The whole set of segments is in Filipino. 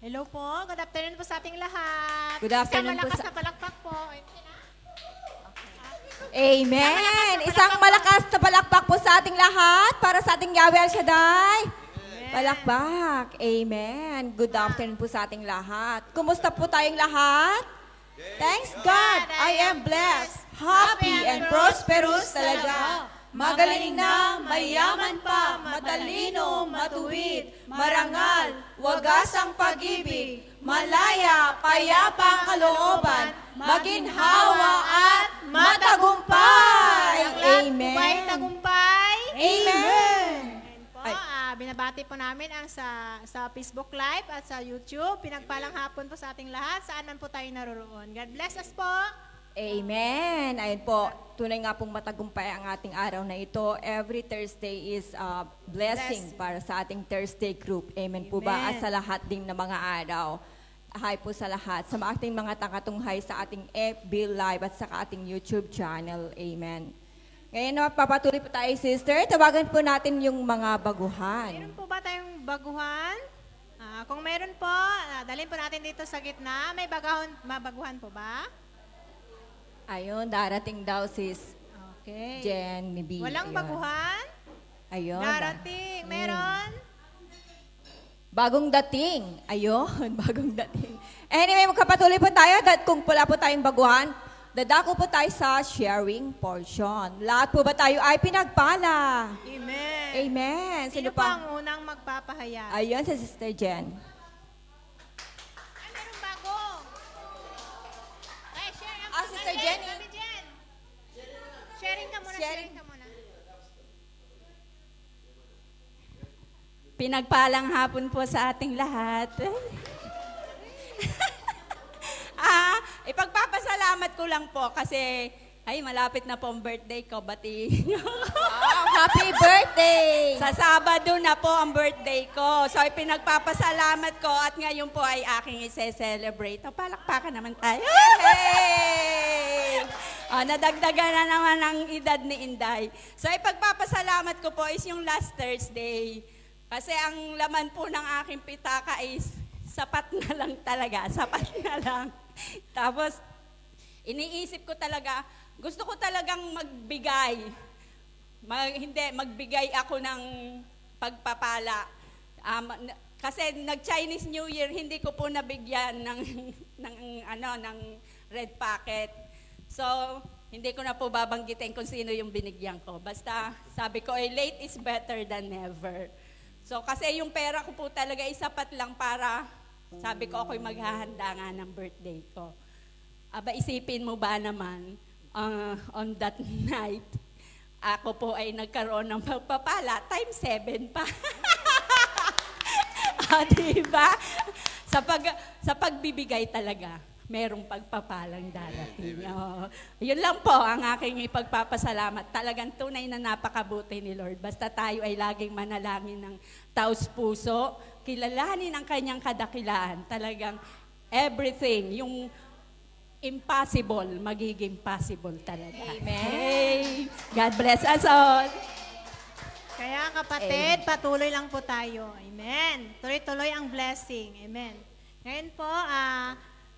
Hello po. Good afternoon po sa ating lahat. Good afternoon po Isang malakas sa- na palakpak po. Amen! Isang malakas na palakpak po sa ating lahat para sa ating Yahweh El Shaddai. Palakpak. Amen. Good afternoon po sa ating lahat. Kumusta po tayong lahat? Thanks God, I am blessed, happy and prosperous talaga. Magaling na, mayaman pa, matalino, matuwid, marangal, wagas ang pag-ibig, malaya, payapa ang kalooban, maginhawa at matagumpay. Tagumpay, Amen. tagumpay. Amen. Po, Ay. binabati po namin ang sa Facebook Live at sa YouTube. Pinagpalang hapon po sa ating lahat. Saan man po tayo naroroon. God bless us po. Amen. Ayun po, tunay nga pong matagumpay ang ating araw na ito. Every Thursday is a blessing para sa ating Thursday group. Amen po ba? Amen. At sa lahat din ng mga araw. Hi po sa lahat. Sa ating mga takatunghay sa ating FB Live at sa ating YouTube channel. Amen. Ngayon na papatuloy po tayo, sister. Tawagan po natin yung mga baguhan. Meron po ba tayong baguhan? Kung meron po, dalhin po natin dito sa gitna. May baguhan po ba? Ayun, darating daw sis Okay. Jen Mibi. Walang Ayun. baguhan? Ayun. Darating. Meron? Bagong dating. Ayun, bagong dating. Anyway, magkapatuloy po tayo. Kung wala po tayong baguhan, dadako po tayo sa sharing portion. Lahat po ba tayo ay pinagpala? Amen. Amen. Sino pa ang unang magpapahayag? Ayun, si Sister Jen. Meron bago. Ay, share ang Sister Jenny. Sabi Jen. Sharing ka muna, Sharing. sharing ka muna. Pinagpalang hapon po sa ating lahat. Ipagpapasalamat ko lang po kasi malapit na po ang birthday ko. Bati. Wow, happy birthday! Sa Sabado na po ang birthday ko. So ipinagpapasalamat ko at ngayon po ay aking ise-celebrate. Palakpakan naman tayo. Hey! Nadagdagan na naman ang edad ni Inday. So ipagpapasalamat ko po is yung last Thursday. Kasi ang laman po ng aking pitaka is sapat na lang talaga. Sapat na lang. Tapos, iniisip ko talaga, gusto ko talagang magbigay. Magbigay ako ng pagpapala. Kasi nag-Chinese New Year, hindi ko po nabigyan ng red packet. So, hindi ko na po babanggitin kung sino yung binigyan ko. Basta, sabi ko, late is better than never. So, kasi yung pera ko po talaga sapat lang para, sabi ko, ako'y maghahanda nga ng birthday ko. Isipin mo ba naman, on that night, ako po ay nagkaroon ng pagpapala, times 7 pa. Diba? Sa pagbibigay talaga, merong pagpapalang darating. Yun lang po ang aking ipagpapasalamat. Talagang tunay na napakabuti ni Lord. Basta tayo ay laging manalangin ng taos puso, kilalanin ang kanyang kadakilaan. Talagang everything, yung impossible, magiging possible talaga. Amen. Hey, God bless us all. Kaya kapatid, patuloy lang po tayo. Amen. Tuloy-tuloy ang blessing. Amen. Ngayon po,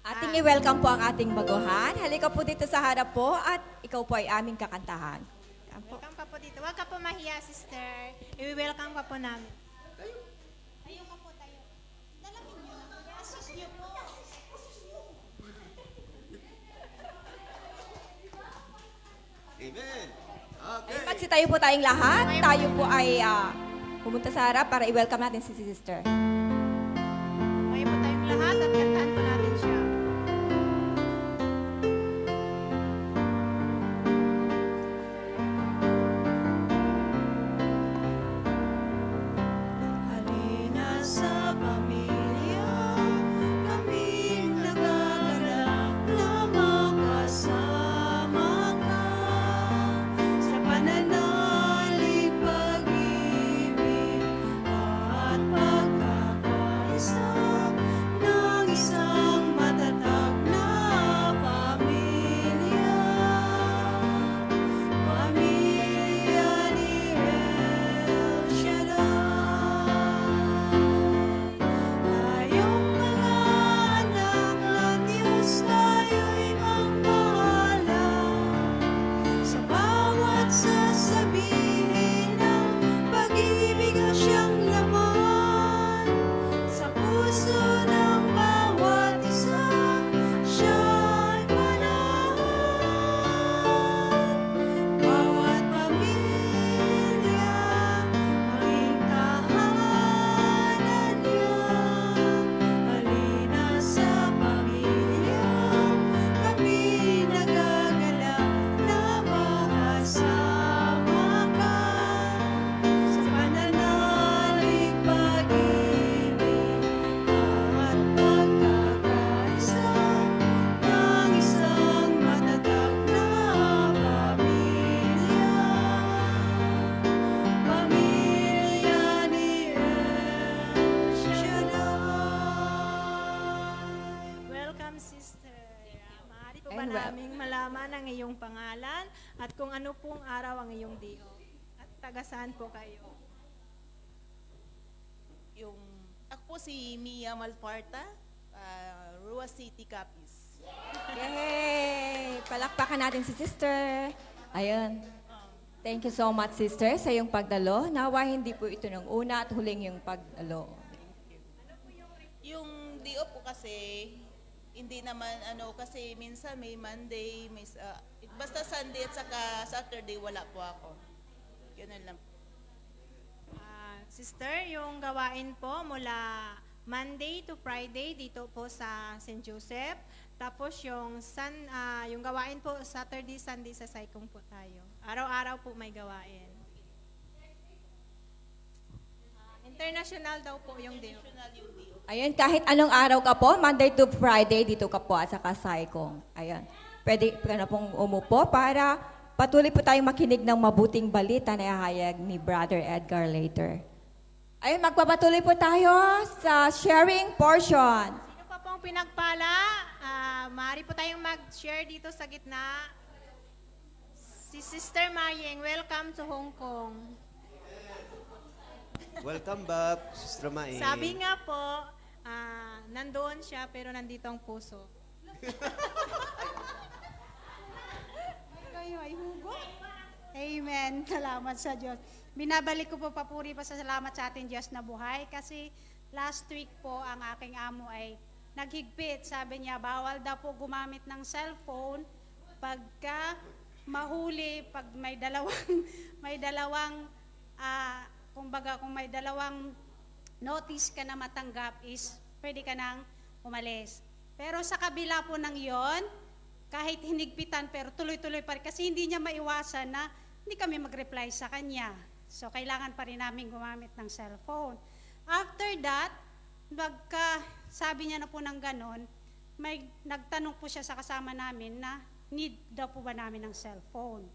Ating i-welcome po ang ating baguhan. Halika po dito sa harap po at ikaw po ay aming kakantahan. Yan po. welcome ka po dito. Huwag ka po mahiya, sister. I-welcome ka po namin. Tayo ka po, tayo. Dalawin niyo. I-assist niyo po. Amen. Okay. Magsi tayo po tayong lahat. Tayo po ay pumunta sa harap para i-welcome natin si sister. Tayo po tayong lahat at kantahan po natin siya. Halina sa pamilya, kaming nagaganap na magkasama ka. Sa pananalig, pag-ibig at pagkakasala. pa well. naming malaman ang iyong pangalan at kung ano pong araw ang iyong dio. At taga saan po kayo? Ako po si Mia Malparta, Rua City, Capiz. Yay! Palakpakan natin si sister. Ayun. Thank you so much, sister, sa iyong pagdalo. Nawa hindi po ito ng una at huling yung pagdalo. Yung DO po kasi, hindi naman kasi minsan may Monday, basta Sunday at saka Saturday wala po ako. Ganun lang. Sister, yung gawain po mula Monday to Friday dito po sa St. Joseph. Tapos yung gawain po Saturday, Sunday sa Saikong po tayo. Araw-araw po may gawain. International daw po yung deal. Ayun, kahit anong araw ka po, Monday to Friday, dito ka po sa Kasaykong. Ayun. Pwede ka na pong umupo para patuloy po tayong makinig ng mabuting balita na ihahayag ni Brother Edgar later. Ayun, magpapatuloy po tayo sa sharing portion. Sino pa pong pinagpala? Maaari po tayong mag-share dito sa gitna. Si Sister Mayeng, welcome to Hong Kong. Welcome back, Sister Mae. Sabi nga po, nandoon siya pero nandito ang puso. Kayo ay hugot. Amen. Salamat sa Diyos. Binabalik ko po papuri pa sa salamat sa ating Diyos na buhay kasi last week po ang aking amo ay naghigpit. Sabi niya, bawal daw po gumamit ng cellphone pagka mahuli, pag may dalawang kumbaga kung may dalawang notice ka na matanggap is pwede ka nang umalis. Pero sa kabila po ng yon, kahit hinigpitan pero tuloy-tuloy pa rin kasi hindi niya maiwasan na hindi kami mag-reply sa kanya. So kailangan pa rin namin gumamit ng cellphone. After that, sabi niya na po ng ganon, may nagtanong po siya sa kasama namin na need daw po ba namin ng cellphone.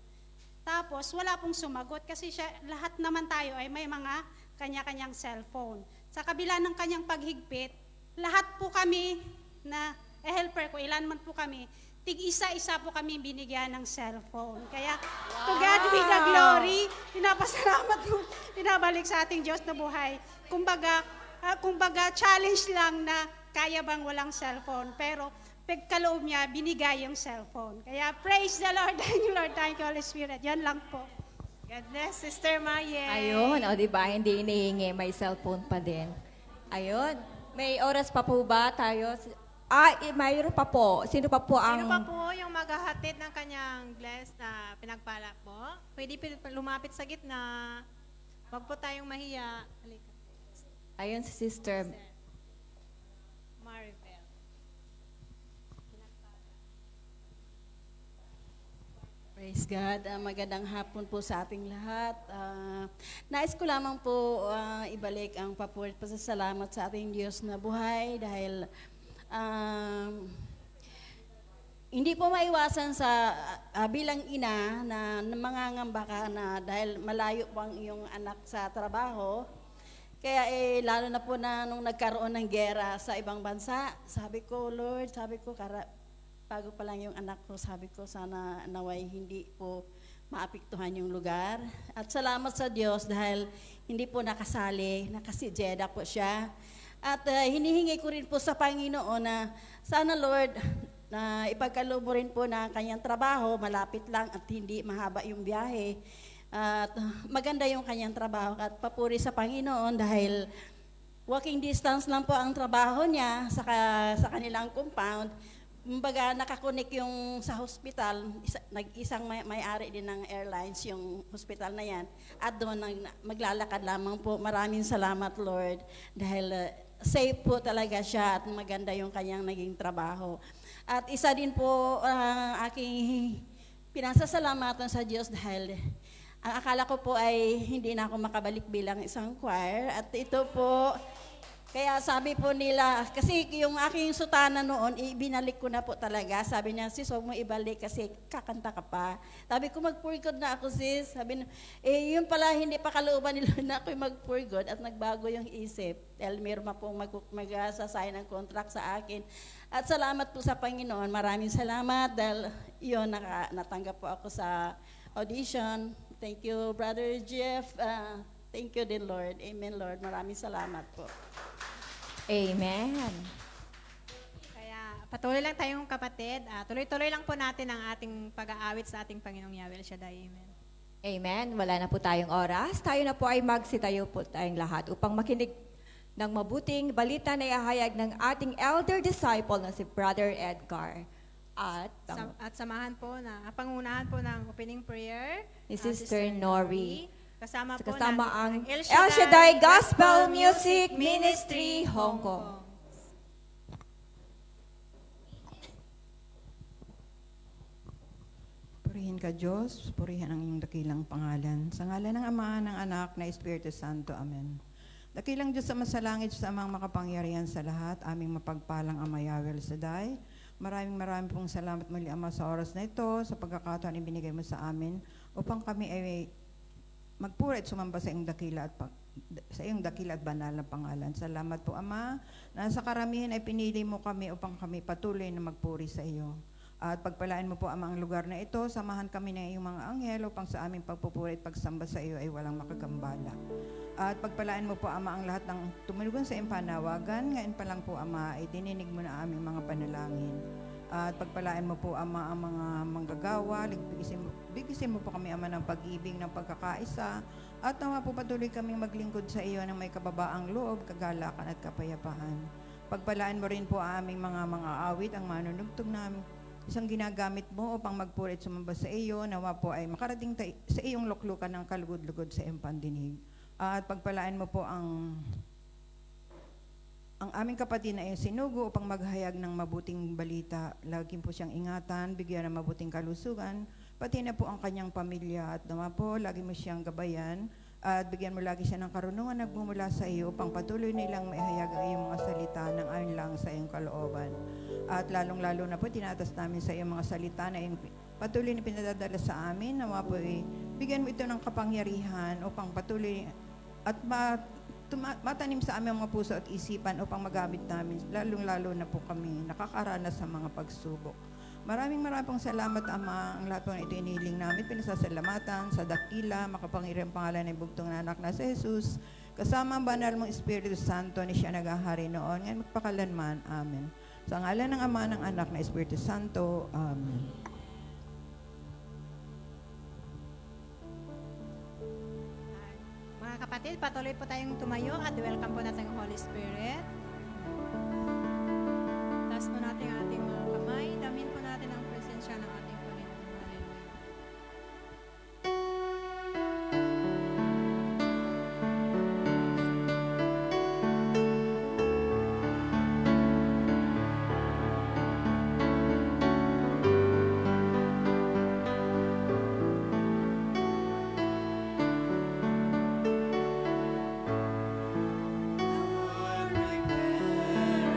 Tapos, wala pong sumagot kasi lahat naman tayo ay may mga kanya-kanyang cellphone. Sa kabila ng kanyang paghigpit, lahat po kami na helper ko, ilan man po kami, tig-isa-isa po kami binigyan ng cellphone. Kaya, to God be the glory, pinapasalamat po, pinabalik sa ating Diyos na buhay. Kumbaga, challenge lang na kaya bang walang cellphone, pero pagkaloob niya, binigay yung cellphone. Kaya praise the Lord, thank you Holy Spirit. Yan lang po. God bless, Sister Mayeng. Ayun, o diba, hindi inihingi, may cellphone pa din. Ayun, may oras pa po ba tayo? Mayroon pa po. Sino pa po ang... Sino pa po yung maghahatid ng kanyang blessed na pinagpala po? Pwede lumapit sa gitna. Huwag po tayong mahiya. Halika. Ayun si Sister. Maribel. Praise God. Magandang hapon po sa ating lahat. Nais ko lamang po ibalik ang papuri at pasasalamat sa ating Diyos na buhay dahil hindi po maiwasan sa bilang ina na mangangamba ka na dahil malayo po ang iyong anak sa trabaho. Kaya lalo na po na nung nagkaroon ng gera sa ibang bansa, sabi ko, Lord, bago pa lang yung anak ko, sabi ko, sana naway hindi po maapektuhan yung lugar. At salamat sa Diyos dahil hindi po nakasali, nakasi-Jeddah po siya. At hinihingi ko rin po sa Panginoon na sana Lord, na ipagkaloob mo rin po na kanyang trabaho, malapit lang at hindi mahaba yung biyahe. At maganda yung kanyang trabaho at papuri sa Panginoon dahil walking distance lang po ang trabaho niya sa kanilang compound. Kumbaga, nakakonek yung sa hospital, isang may-ari din ng airlines, yung hospital na yan. At doon maglalakad lamang po. Maraming salamat, Lord, dahil safe po talaga siya at maganda yung kanyang naging trabaho. At isa din po aking pinasasalamatan sa Diyos dahil ang akala ko po ay hindi na ako makabalik bilang isang choir. At ito po, Kaya sabi po nila, kasi yung aking sutana noon, ibinalik ko na po talaga. Sabi niya, sis, huwag mo ibalik kasi kakanta ka pa. Sabi ko, mag-for good na ako, sis. Sabi niya, yun pala, hindi pa kalooban nila na ako'y mag-for good at nagbago yung isip. Dahil meron pa pong mag-sasign ng contract sa akin. At salamat po sa Panginoon. Maraming salamat dahil yun, natanggap po ako sa audition. Thank you, Brother Jeff. Thank you din, Lord. Amen, Lord. Maraming salamat po. Amen. Kaya patuloy lang tayong kapatid. Tuloy-tuloy lang po natin ang ating pag-aawit sa ating Panginoong Yahweh El Shaddai. Amen. Amen. Wala na po tayong oras. Tayo na po ay magsitayo po tayong lahat upang makinig ng mabuting balita na ihahayag ng ating elder disciple na si Brother Edgar. At Samahan po pangunahan po ng opening prayer ni Sister Nori. Kasama ang ang El Shaddai Gospel Music Ministry, Hong Kong. Purihin ka, Diyos. Purihin ang iyong dakilang pangalan. Sa ngalan ng Ama, ng Anak, na Espiritu Santo. Amen. Dakilang Diyos sa masalangit sa amang makapangyarihan sa lahat, aming mapagpalang Ama Yahweh El Shaddai. Maraming pong salamat muli, Ama, sa oras na ito, sa pagkakataon ibinigay mo sa amin, upang kami ay magpuri at sumamba sa iyong dakila at banal na pangalan. Salamat po, Ama, na sa karamihan ay pinili mo kami upang kami patuloy na magpuri sa iyo. At pagpalaan mo po, Ama, ang lugar na ito, samahan kami ng iyong mga anghel upang sa aming pagpupuri at pagsamba sa iyo ay walang makagambala. At pagpalaan mo po, Ama, ang lahat ng tumugon sa iyong panawagan. Ngayon pa lang po, Ama, ay dininig mo na aming mga panalangin. At pagpalaan mo po, Ama, ang mga manggagawa, bigisin mo po kami, Ama, ng pag-ibig, ng pagkakaisa, at nawa po patuloy kaming maglingkod sa iyo ng may kababaang loob, kagalakan at kapayapaan. Pagpalaan mo rin po ang aming mga awit, ang manunugtog namin, isang ginagamit mo upang magpuri at sumamba sa iyo, nawa po ay makarating sa iyong luklukan ng kalugod-lugod sa iyong pandinig. At pagpalaan mo po ang aming kapatid na iyong sinugo upang maghayag ng mabuting balita. Lagi po siyang ingatan, bigyan ng mabuting kalusugan, pati na po ang kanyang pamilya. At naman po, lagi mo siyang gabayan at bigyan mo lagi siya ng karunungan na nagmumula sa iyo upang patuloy nilang maihayag ang iyong mga salita ng ayon lang sa iyong kalooban. At lalong-lalo na po, tinatas namin sa iyong mga salita na iyong patuloy na pinadadala sa amin. Nawa po, bigyan mo ito ng kapangyarihan upang patuloy at matanim sa aming mga puso at isipan upang magamit namin, lalong-lalo na po kami nakakaranas sa mga pagsubok. Maraming pong salamat, Ama. Ang lahat po na ito inihiling namin, pinasasalamatan sa dakila, makapangyarihang pangalan ng bugtong na anak na si Jesus, kasama ang banal mong Espiritu Santo ni siya naghahari noon, ngayon magpakalanman. Amen. Sa ngalan ng Ama, ng Anak na Espiritu Santo. Amen. Mga kapatid, patuloy po tayong tumayo at welcome po natin ang Holy Spirit. Taas po natin ang ating mga kamay. Damin po natin ang presensya ng ating Panginoon. Hallelujah. Lord, prepare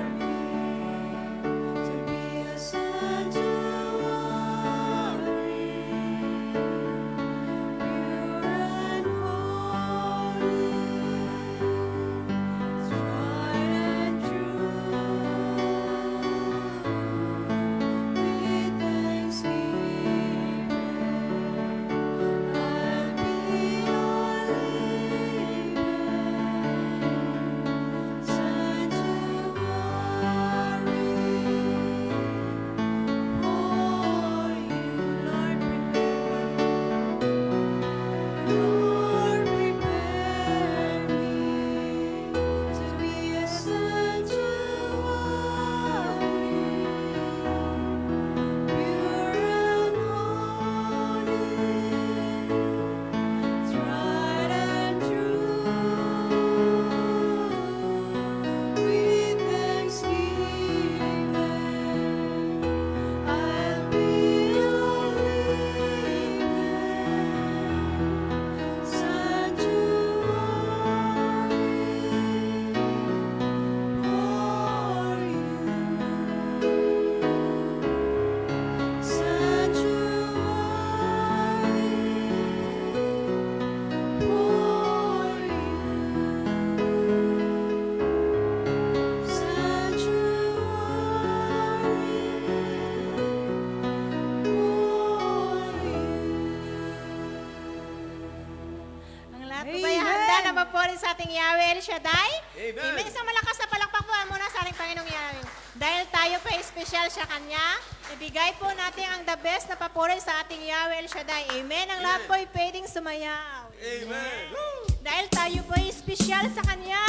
ating Yahweh El Shaddai? Amen. Isang malakas na palakpak po muna sa ating Panginoong Yahweh. Dahil tayo pa espesyal sa Kanya, ibigay po natin ang the best na papuri sa ating Yahweh El Shaddai. Amen. Ang lahat po ay pwedeng sumayaw. Amen. Dahil tayo po ay espesyal sa Kanya.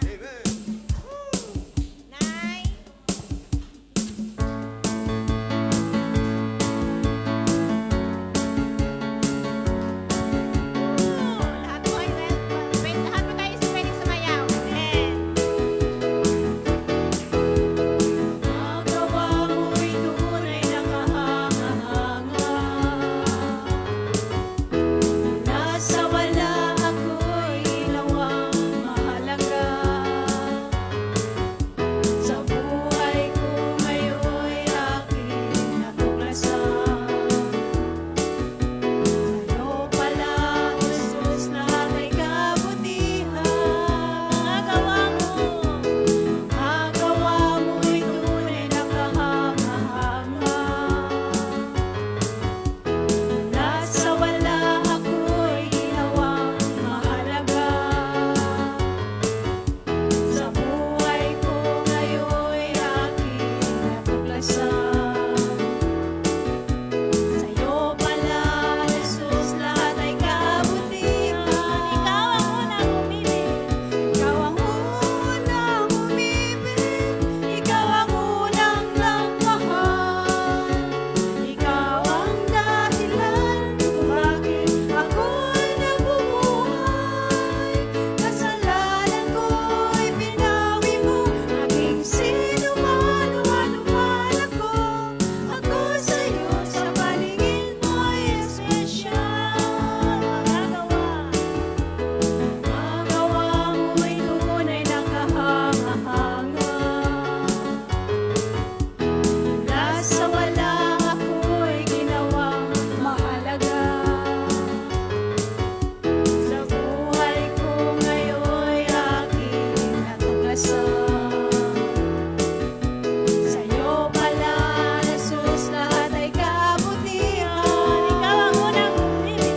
Amen. Nay. Lahat po ay lahat po tayo pwedeng sumayaw. Amen. Ang gawa mo'y tunay na kahanga-hanga. Nasa wala ako'y ginawang mahalaga. Sa buhay ko ngayon'y aking natuklasan. Sa'yo pala, Jesus, lahat ay kabutihan. Ang gawa mo'y tunay na kahanga-hanga. Nasa wala ako'y ginawang mahalaga. Sa buhay ko ngayon'y aking natuklasan. Sa'yo pala, Jesus, lahat ay kabutihan. Ikaw ang unang umibig. Ikaw ang unang umibig. Ikaw ang unang nagmahal. Ikaw ang dahilan kung bakit ako'y nabubuhay. Kasalanan ko'y binawi mo. Naging sino man o ano man ako. Ako sa'yo sa paningin mo'y espesyal. Ang gawa mo'y tunay na kahanga-hanga. Nasa wala ako'y ginawang mahalaga. Sa buhay ko ngayon'y aking natuklasan. Sa'yo pala, Jesus, lahat ay kabutihan. Ikaw ang unang umibig.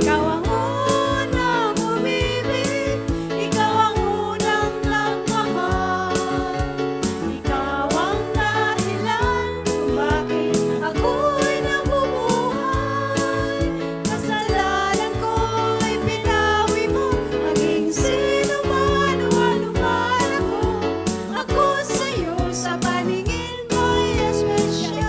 Ikaw ang unang umibig. Ikaw ang unang nagmahal. Ikaw ang dahilan kung bakit ako'y nabubuhay. Kasalanan ko'y binawi mo. Maging sino man o ano man ako. Ako sa'yo sa paningin mo'y espesyal.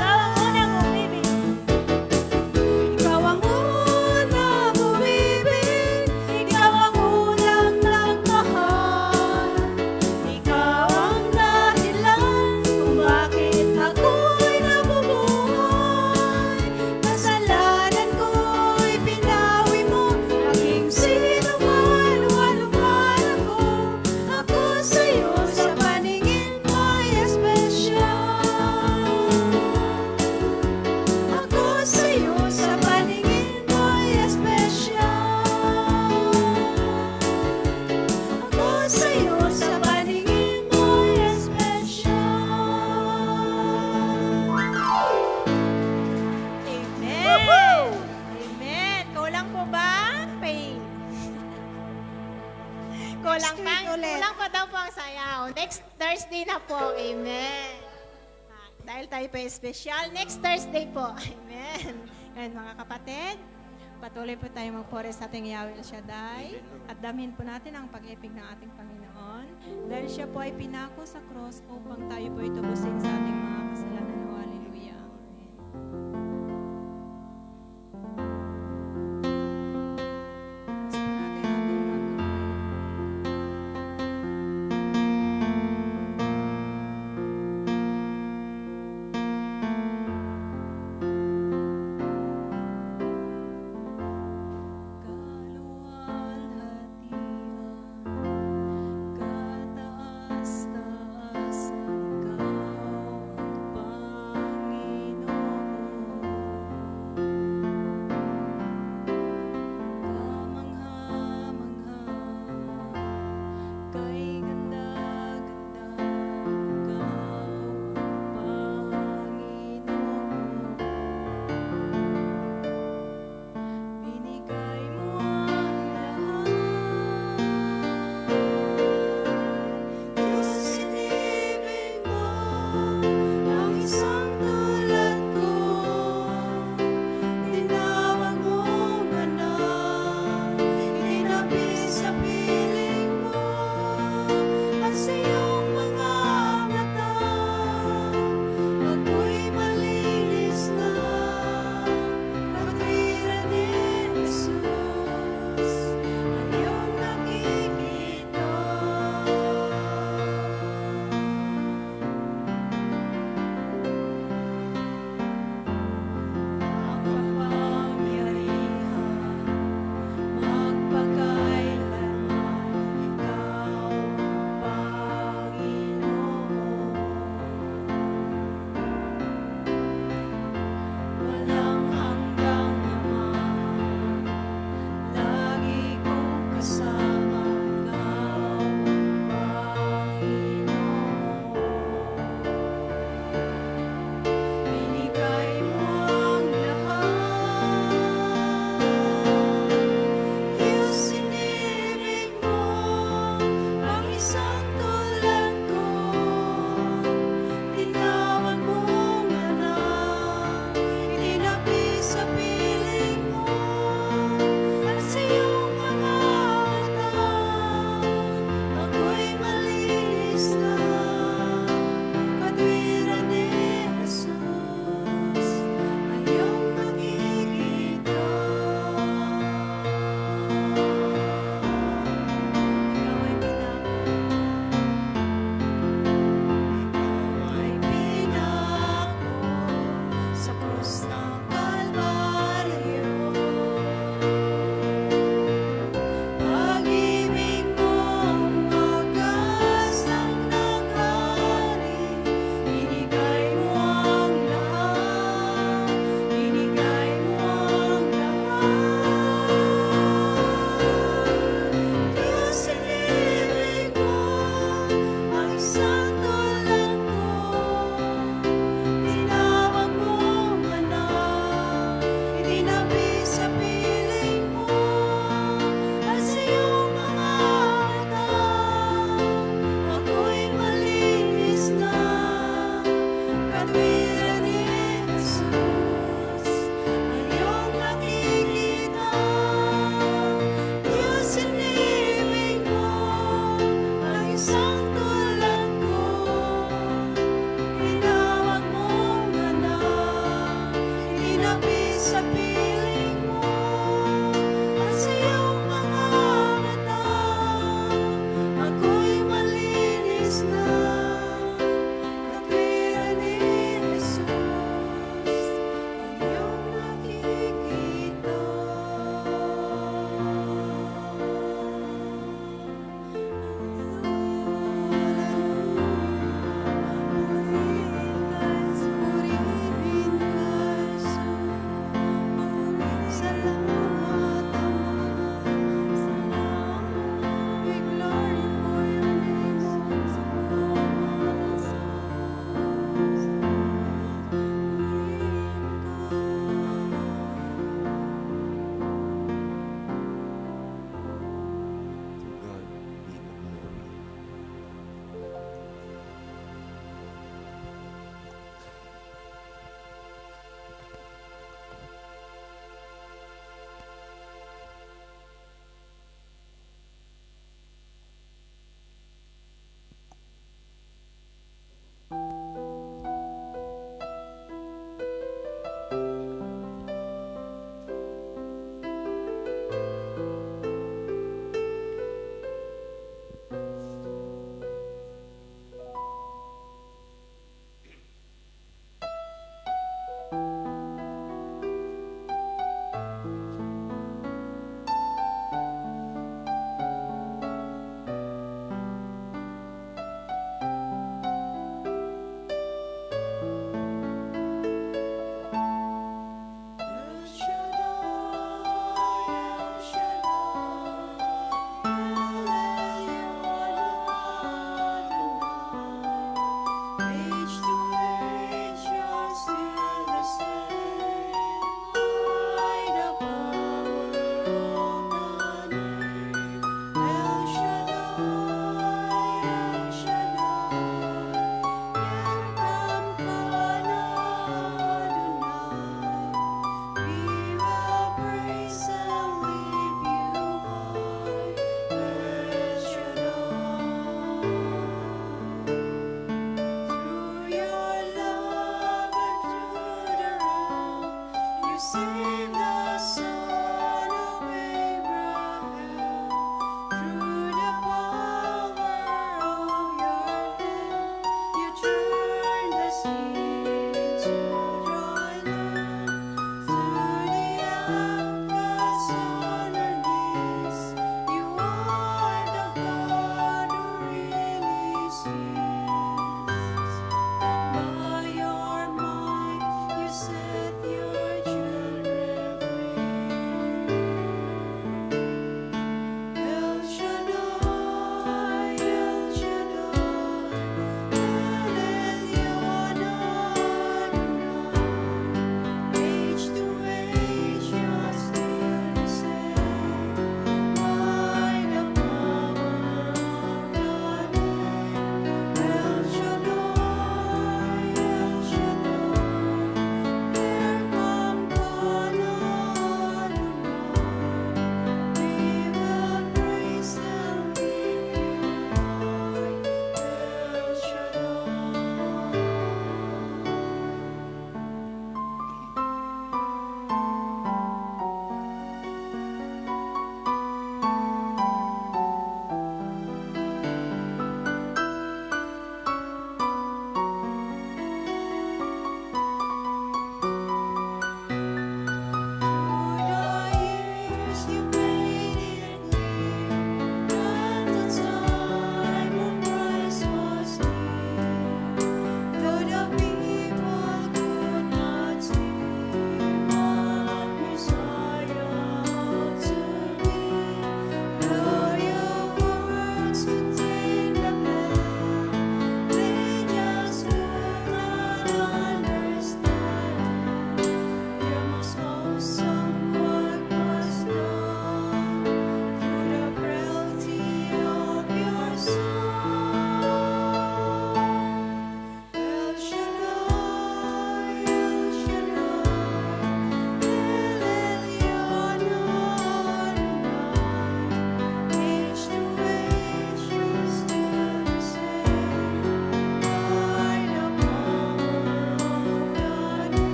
Ikaw ang unang umibig. Ikaw ang unang nagmahal. Ikaw ang dahilan kung bakit ako'y nabubuhay. Kasalanan ko'y binawi mo. Naging sino man o ano man ako. Ako sa'yo sa paningin mo'y espesyal. Ako sa'yo sa paningin mo'y espesyal. Ako sa'yo sa paningin mo'y espesyal. Amen. Amen. Kulang po ba? Faith. Kulang pa. Kulang pa daw po ang sayaw. Next Thursday na po. Amen. Dahil tayo po espesyal, next Thursday po. Amen. Ngayon mga kapatid, patuloy po tayo magpore sa ating Yahweh El Shaddai at damhin po natin ang pag-ibig ng ating Panginoon dahil siya po ay pinako sa cross upang tayo po itubusin sa ating mga kasalanan. Hallelujah. Amen. Kaluwalhatian, kataas-taasan ka.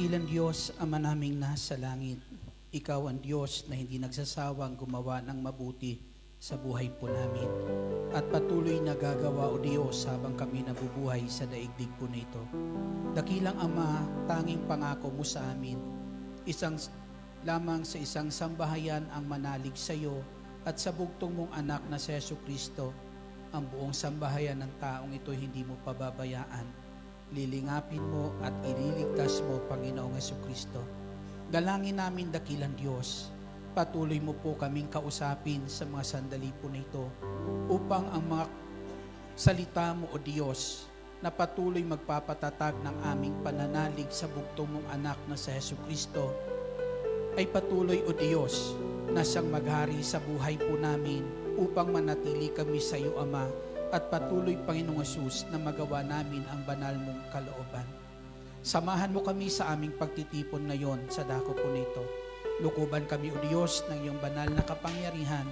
Dakilang Diyos, Ama naming nasa langit, Ikaw ang Diyos na hindi nagsasawang gumawa ng mabuti sa buhay po namin. At patuloy na gagawa, O Diyos, habang kami nabubuhay sa daigdig po na ito. Dakilang Ama, tanging pangako mo sa amin, lamang sa isang sambahayan ang manalig sa iyo at sa bugtong mong anak na si Jesucristo, ang buong sambahayan ng taong ito hindi mo pababayaan. Lilingapin mo at ililigtas mo, Panginoong Jesucristo. Dalangin namin, dakilang Diyos, patuloy mo po kaming kausapin sa mga sandali po na ito upang ang mga salita mo, O Diyos, na patuloy magpapatatag ng aming pananalig sa bugtong mong anak na si Jesucristo, ay patuloy, O Diyos, na siyang maghari sa buhay po namin upang manatili kami sa iyo, Ama, at patuloy, Panginoong Hesus, na magawa namin ang banal mong kalooban. Samahan mo kami sa aming pagtitipon ngayon sa dako po nito. Lukuban kami, O Diyos, ng iyong banal na kapangyarihan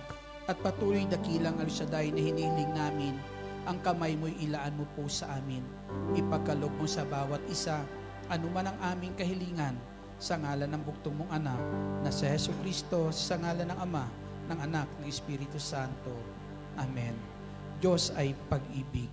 at patuloy, dakilang El Shaddai, na hinihiling namin ang kamay mo'y ilaan mo po sa amin. Ipagkaloob mo sa bawat isa anuman ang aming kahilingan, sa ngalan ng bugtong mong anak na si Jesucristo, sa ngalan ng Ama, ng Anak, ng Espiritu Santo. Amen. Diyos ay pag-ibig.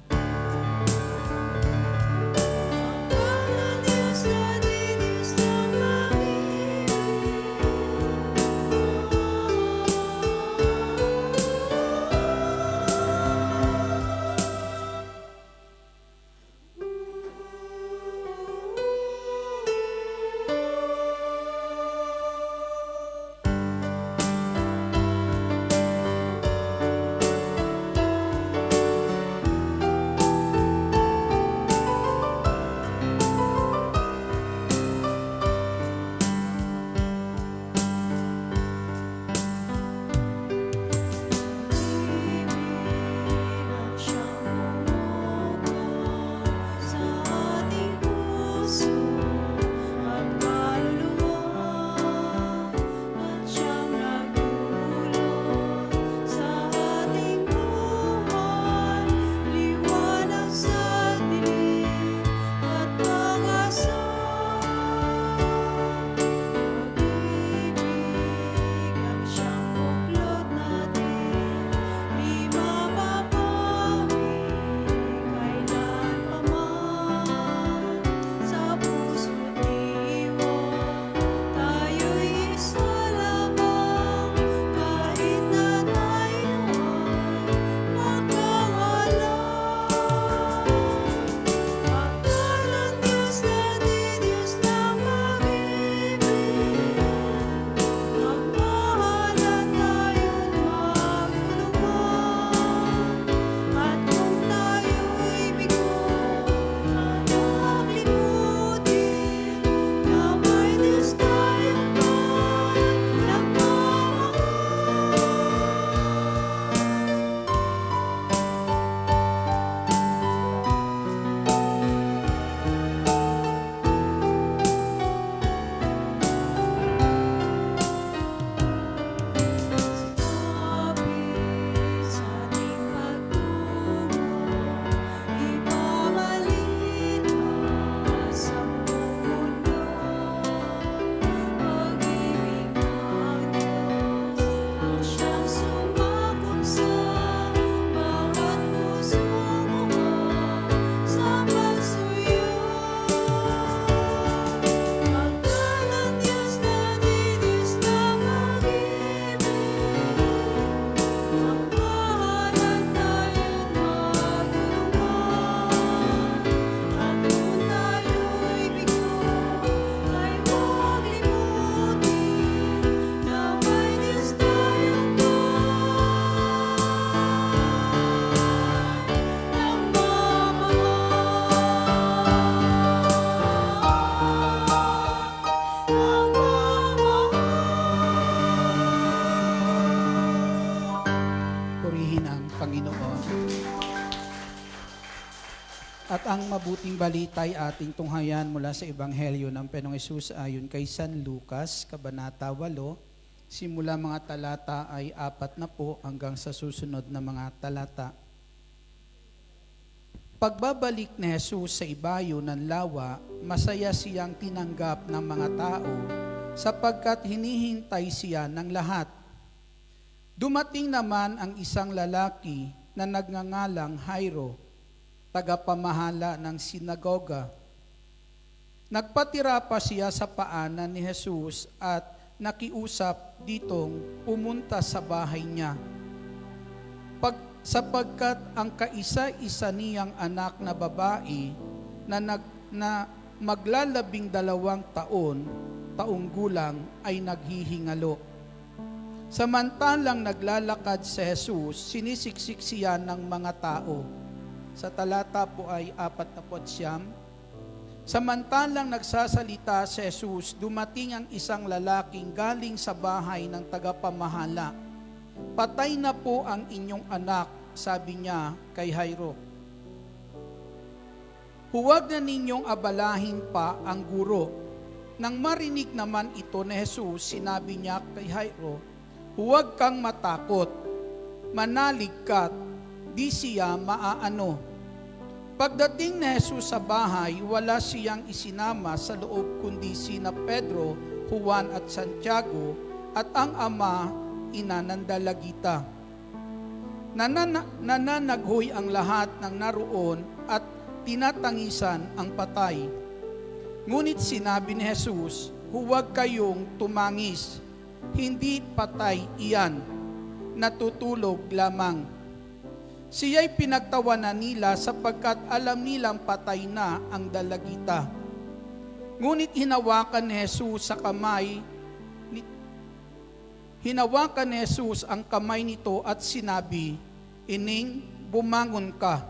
At ang mabuting balita ay ating tunghayan mula sa Ebanghelyo ng Panginoong Hesus ayon kay San Lucas, Kabanata 8, simula mga talata ay 4 hanggang sa susunod na mga talata. pagbabalik ni Jesus sa ibayo ng lawa, masaya siyang tinanggap ng mga tao sapagkat hinihintay siya ng lahat. Dumating naman ang isang lalaki na nagngangalang Jairo, tagapamahala ng sinagoga. Nagpatira pa siya sa paanan ni Jesus at nakiusap ditong pumunta sa bahay niya. Sapagkat ang kaisa-isa niyang anak na babae na maglalabing 2 taong gulang ay naghihingalo. Samantalang naglalakad si Jesus, sinisiksik siya ng mga tao. Sa talata po ay 49. Samantalang nagsasalita si Jesus, dumating ang isang lalaking galing sa bahay ng tagapamahala. Patay na po ang inyong anak, sabi niya kay Jairo. Huwag na ninyong abalahin pa ang guro. Nang marinig naman ito ni Jesus, sinabi niya kay Jairo, huwag kang matakot, manalig ka't di siya maaano. Pagdating ni Jesus sa bahay, wala siyang isinama sa loob kundi sina Pedro, Juan at Santiago at ang ama, ina ng dalagita. Nananaghoy ang lahat ng naroon at tinatangisan ang patay. Ngunit sinabi ni Jesus, huwag kayong tumangis, hindi patay iyan, natutulog lamang. Siya'y pinagtawanan nila sapagkat alam nilang patay na ang dalagita. Ngunit hinawakan ni Jesus ang kamay nito at sinabi, Ining, bumangon ka.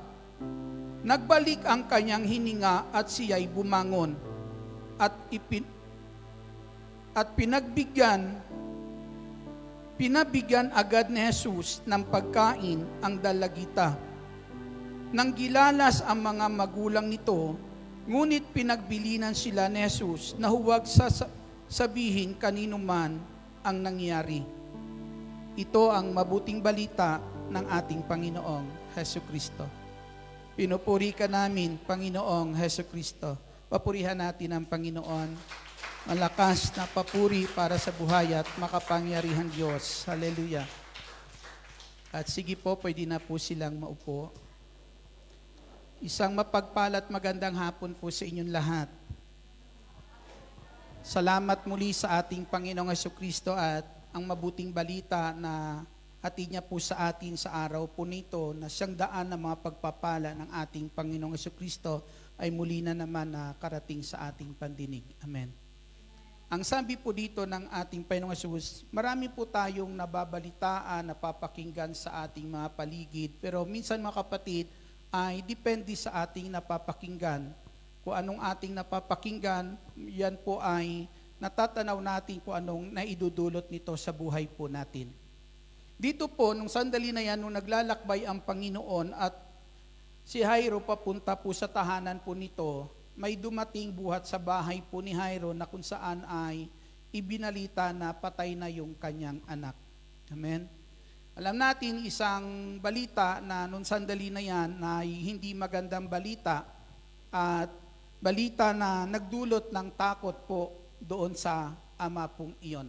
Nagbalik ang kanyang hininga at siya'y bumangon at pinabigyan agad ni Jesus ng pagkain ang dalagita. Nang gilalas ang mga magulang nito, ngunit pinagbilinan sila ni Jesus na huwag sabihin kanino man ang nangyari. Ito ang mabuting balita ng ating Panginoong Hesukristo. Pinupuri ka namin, Panginoong Hesukristo. Papurihan natin ang Panginoon. Malakas na papuri para sa buhay at makapangyarihan Diyos. Hallelujah. At sige po, pwede na po silang maupo. Isang mapagpalat magandang hapon po sa inyong lahat. Salamat muli sa ating Panginoong Hesukristo at ang mabuting balita na hatid niya po sa atin sa araw po nito na siyang daan ng mga pagpapala ng ating Panginoong Hesukristo ay muli na naman na karating sa ating pandinig. Amen. Ang sabi po dito ng ating Panginoong Jesus, marami po tayong nababalitaan, napapakinggan sa ating mga paligid, pero minsan mga kapatid ay depende sa ating napapakinggan. Kung anong ating napapakinggan, yan po ay natatanaw natin kung anong naidudulot nito sa buhay po natin. Dito po, nung sandali na yan, nung naglalakbay ang Panginoon at si Jairo papunta po sa tahanan po nito, may dumating buhat sa bahay po ni Jairo na kung saan ay ibinalita na patay na yung kanyang anak. Amen? Alam natin isang balita na nung sandali na yan na hindi magandang balita at balita na nagdulot ng takot po doon sa ama pong iyon.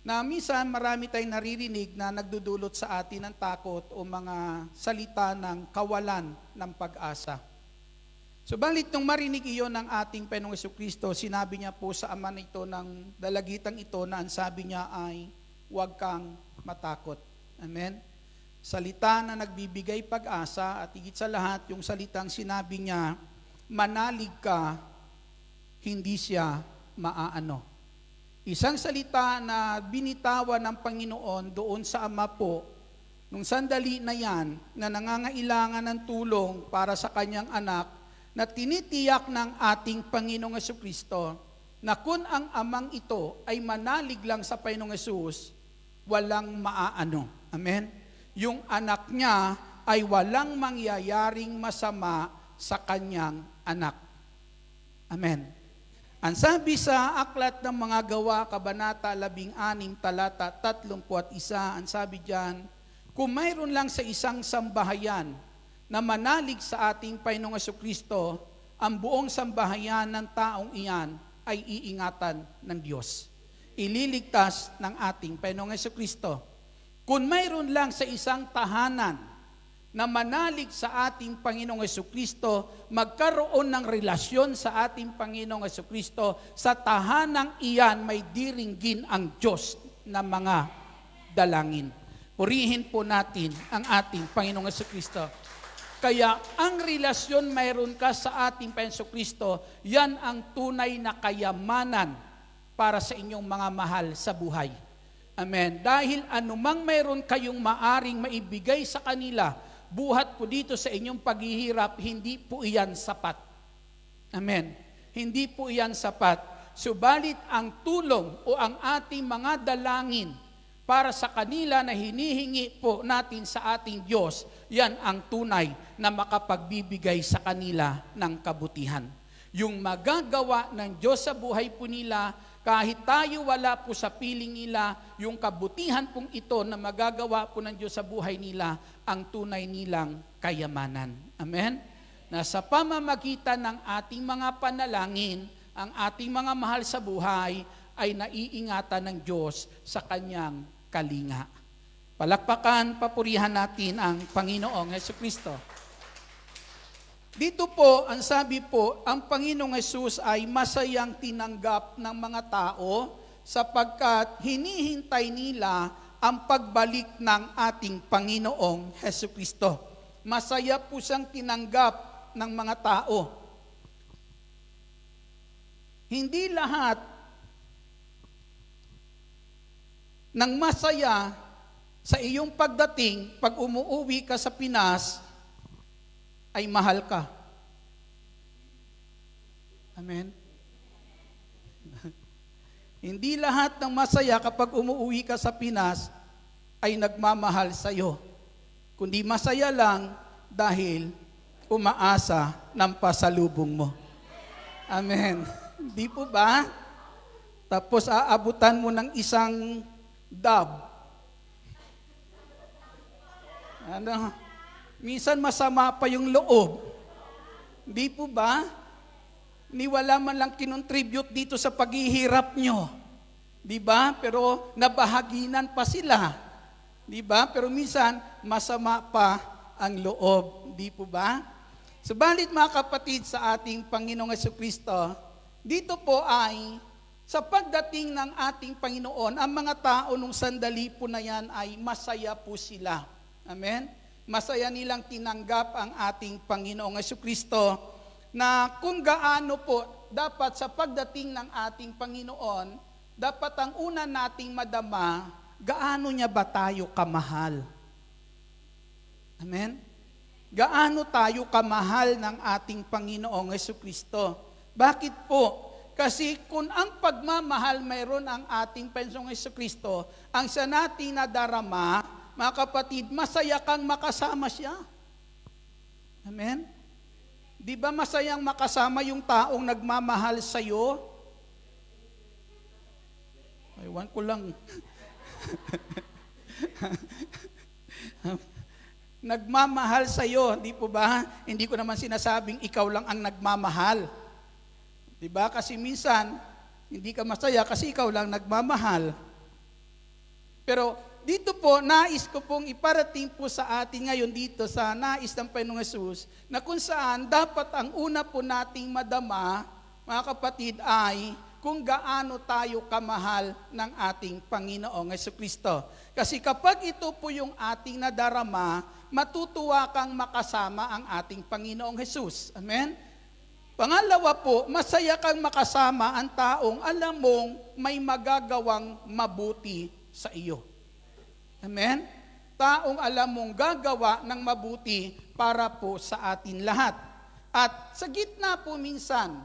Na minsan marami tayong naririnig na nagdudulot sa atin ng takot o mga salita ng kawalan ng pag-asa. Subalit nung marinig iyon ng ating Panginoong Jesucristo, sinabi niya po sa ama nito ng dalagitang ito na ang sabi niya ay, huwag kang matakot. Amen? Salita na nagbibigay pag-asa at higit sa lahat yung salitang sinabi niya, manalig ka, hindi siya maaano. Isang salita na binitawan ng Panginoon doon sa ama po, nung sandali na yan, na nangangailangan ng tulong para sa kanyang anak, na tinitiyak ng ating Panginoong Jesucristo, na kung ang amang ito ay manalig lang sa Panginoong Jesus, walang maaano. Amen? Yung anak niya ay walang mangyayaring masama sa kanyang anak. Amen. Ang sabi sa Aklat ng Mga Gawa, Kabanata 16, talata 31, ang sabi diyan, kung mayroon lang sa isang sambahayan na manalig sa ating Panginoong Jesucristo, ang buong sambahayan ng taong iyan ay iingatan ng Diyos. Ililigtas ng ating Panginoong Jesucristo. Kung mayroon lang sa isang tahanan na manalig sa ating Panginoong Jesucristo, magkaroon ng relasyon sa ating Panginoong Jesucristo, sa tahanang iyan may diringgin ang Diyos na mga dalangin. Purihin po natin ang ating Panginoong Jesucristo. Kaya ang relasyon mayroon ka sa ating Panginoong Jesucristo, yan ang tunay na kayamanan para sa inyong mga mahal sa buhay. Amen. Dahil anumang mayroon kayong maaring maibigay sa kanila, buhat po dito sa inyong paghihirap, hindi po iyan sapat. Amen. Hindi po iyan sapat. Subalit ang tulong o ang ating mga dalangin para sa kanila na hinihingi po natin sa ating Diyos, yan ang tunay na makapagbibigay sa kanila ng kabutihan. Yung magagawa ng Diyos sa buhay po nila, kahit tayo wala po sa piling nila, yung kabutihan pong ito na magagawa po ng Diyos sa buhay nila, ang tunay nilang kayamanan. Amen? Na sa pamamagitan ng ating mga panalangin, ang ating mga mahal sa buhay ay naiingatan ng Diyos sa kanyang kalinga. Palakpakan, papurihan natin ang Panginoong Jesucristo. Dito po, ang sabi po, ang Panginoong Hesus ay masayang tinanggap ng mga tao sapagkat hinihintay nila ang pagbalik ng ating Panginoong Jesucristo. Masaya po siyang tinanggap ng mga tao. Hindi lahat ng masaya sa iyong pagdating pag umuuwi ka sa Pinas ay mahal ka. Amen? Hindi lahat ng masaya kapag umuuwi ka sa Pinas ay nagmamahal sa iyo. Kundi masaya lang dahil umaasa ng pasalubong mo. Amen. Di po ba? Tapos aabutan mo ng isang dab. Minsan masama pa yung loob. Di po ba? Ni wala man lang kinontribute dito sa paghihirap nyo. Di ba? Pero nabahaginan pa sila. Di ba? Pero minsan masama pa ang loob. Di po ba? Subalit mga kapatid sa ating Panginoong Jesucristo, dito po ay sa pagdating ng ating Panginoon, ang mga tao nung sandali po na yan ay masaya po sila. Amen? Masaya nilang tinanggap ang ating Panginoong Jesucristo na kung gaano po dapat sa pagdating ng ating Panginoon, dapat ang una nating madama, gaano niya ba tayo kamahal? Amen? Gaano tayo kamahal ng ating Panginoong Jesucristo? Bakit po? Kasi kung ang pagmamahal mayroon ang ating Panginoong Jesucristo, ang siya nating nadarama, mga kapatid, masaya kang makasama siya. Amen? Di ba masayang makasama yung taong nagmamahal sa iyo? Aywan ko lang. Nagmamahal sa iyo, di po ba? Hindi ko naman sinasabing ikaw lang ang nagmamahal. Di ba? Kasi minsan, hindi ka masaya kasi ikaw lang nagmamahal. Pero dito po, nais ko pong iparating po sa atin ngayon dito sa nais ng Panginoong Hesus, na kung saan dapat ang una po nating madama, mga kapatid, ay kung gaano tayo kamahal ng ating Panginoong Jesucristo. Kasi kapag ito po yung ating nadarama, matutuwa kang makasama ang ating Panginoong Hesus. Amen? Pangalawa po, masaya kang makasama ang taong alam mong may magagawang mabuti sa iyo. Amen? Taong alam mong gagawa ng mabuti para po sa atin lahat. At sa gitna po minsan,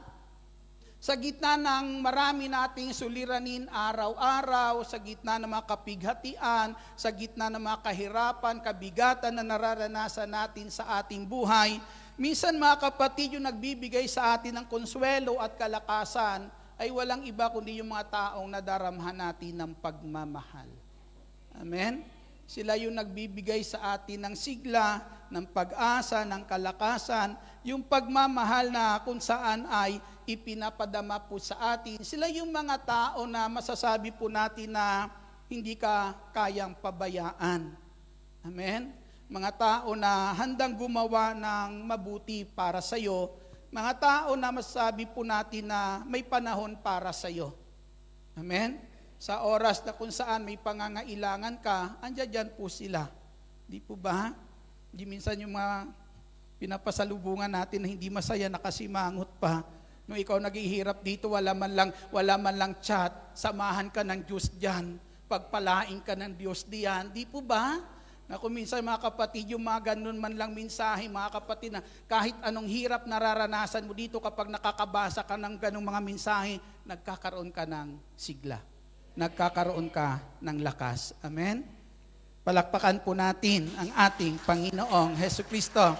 sa gitna ng marami nating suliranin araw-araw, sa gitna ng mga kapighatian, sa gitna ng mga kahirapan, kabigatan na nararanasan natin sa ating buhay, minsan mga kapatid, yung nagbibigay sa atin ng konsuelo at kalakasan ay walang iba kundi yung mga taong nadaramhan natin ng pagmamahal. Amen? Sila yung nagbibigay sa atin ng sigla, ng pag-asa, ng kalakasan, yung pagmamahal na kung saan ay ipinapadama po sa atin. Sila yung mga tao na masasabi po natin na hindi ka kayang pabayaan. Amen? Mga tao na handang gumawa ng mabuti para sa iyo, mga tao na masasabi po natin na may panahon para sa iyo. Amen? Sa oras na kung saan may pangangailangan ka, andyan po sila. Di po ba? Di minsan yung mga pinapasalubungan natin na hindi masaya, nakasimangot pa. Nung ikaw naghihirap dito, wala man lang chat, samahan ka ng Diyos diyan, pagpalain ka ng Diyos diyan. Di po ba? Na kung minsan mga kapatid, yung mga ganun man lang mensahe, mga kapatid, na kahit anong hirap nararanasan mo dito kapag nakakabasa ka ng ganung mga mensahe, nagkakaroon ka ng sigla. Nagkakaroon ka ng lakas. Amen? Palakpakan po natin ang ating Panginoong Hesukristo.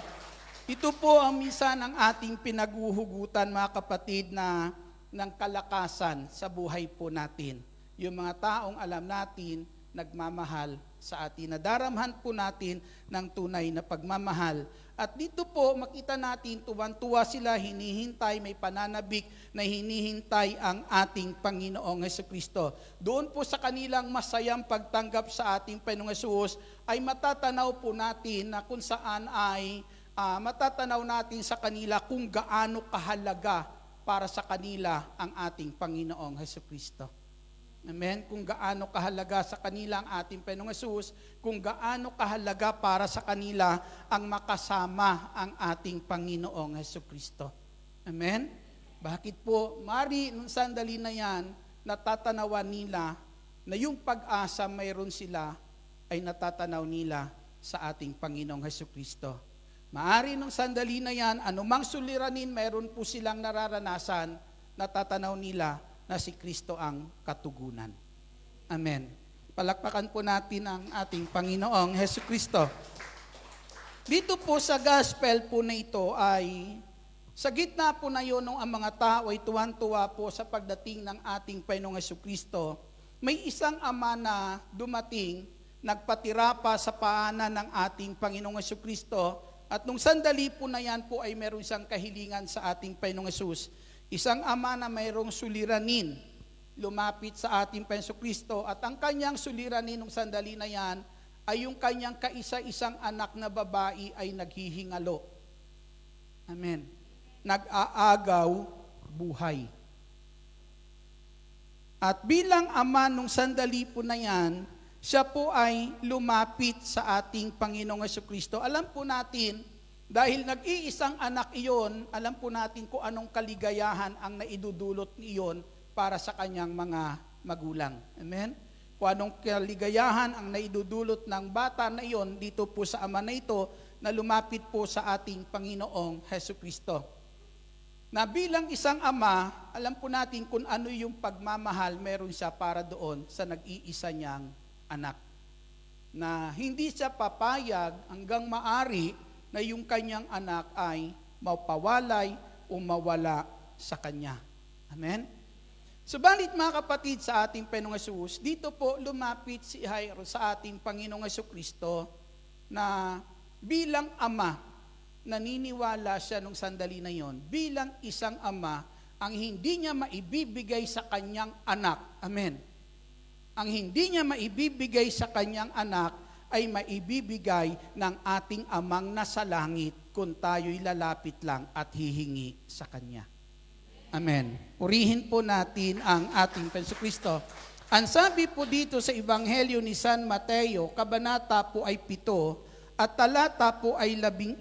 Ito po ang minsan ang ating pinaguhugutan, mga kapatid, na ng kalakasan sa buhay po natin. Yung mga taong alam natin, nagmamahal sa atin. Nadaramhan po natin ng tunay na pagmamahal. At dito po makita natin, tuwan-tuwa sila, hinihintay, may pananabik na hinihintay ang ating Panginoong Hesukristo. Doon po sa kanilang masayang pagtanggap sa ating Panginoong Hesus, ay matatanaw po natin na kung saan ay matatanaw natin sa kanila kung gaano kahalaga para sa kanila ang ating Panginoong Hesukristo. Amen? Kung gaano kahalaga sa kanila ang ating Panginoong Hesus, kung gaano kahalaga para sa kanila ang makasama ang ating Panginoong Hesukristo. Amen? Bakit po? Mari, nung sandali na yan, natatanawan nila na yung pag-asa mayroon sila ay natatanaw nila sa ating Panginoong Hesukristo. Maari nung sandali na yan, anumang suliranin mayroon po silang nararanasan, natatanaw nila na si Kristo ang katugunan. Amen. Palakpakan po natin ang ating Panginoong Hesukristo. Dito po sa gospel po na ito ay, sa gitna po na yun nung ang mga tao ay tuwan-tuwa po sa pagdating ng ating Panginoong Hesukristo, may isang ama na dumating, nagpatira pa sa paanan ng ating Panginoong Hesukristo, at nung sandali po na yan po ay meron siyang kahilingan sa ating Panginoong Hesus. Isang ama na mayroong suliranin, lumapit sa ating Panginoong Kristo, at ang kanyang suliranin nung sandali na yan ay yung kanyang kaisa-isang anak na babae ay naghihingalo. Amen. Nag-aagaw buhay. At bilang ama nung sandali po na yan, siya po ay lumapit sa ating Panginoong Hesukristo. Alam po natin, dahil nag-iisang anak iyon, alam po natin kung anong kaligayahan ang naidudulot iyon para sa kanyang mga magulang. Amen? Kung anong kaligayahan ang naidudulot ng bata na iyon dito po sa ama na ito na lumapit po sa ating Panginoong Hesukristo. Na bilang isang ama, alam po natin kung ano yung pagmamahal meron siya para doon sa nag-iisa niyang anak. Na hindi siya papayag hanggang maari na yung kanyang anak ay mapawalay o mawala sa kanya. Amen? Subalit mga kapatid sa ating Panginoong Hesus, dito po lumapit si Jairo sa ating Panginoong Hesukristo na bilang ama, naniniwala siya nung sandali na yon, bilang isang ama, ang hindi niya maibibigay sa kanyang anak. Amen. Ang hindi niya maibibigay sa kanyang anak ay maibibigay ng ating amang nasa langit kung tayo'y lalapit lang at hihingi sa kanya. Amen. Purihin po natin ang ating Panginoon. Ang sabi po dito sa Ebanghelyo ni San Mateo, kabanata po ay 7 at talata po ay 11,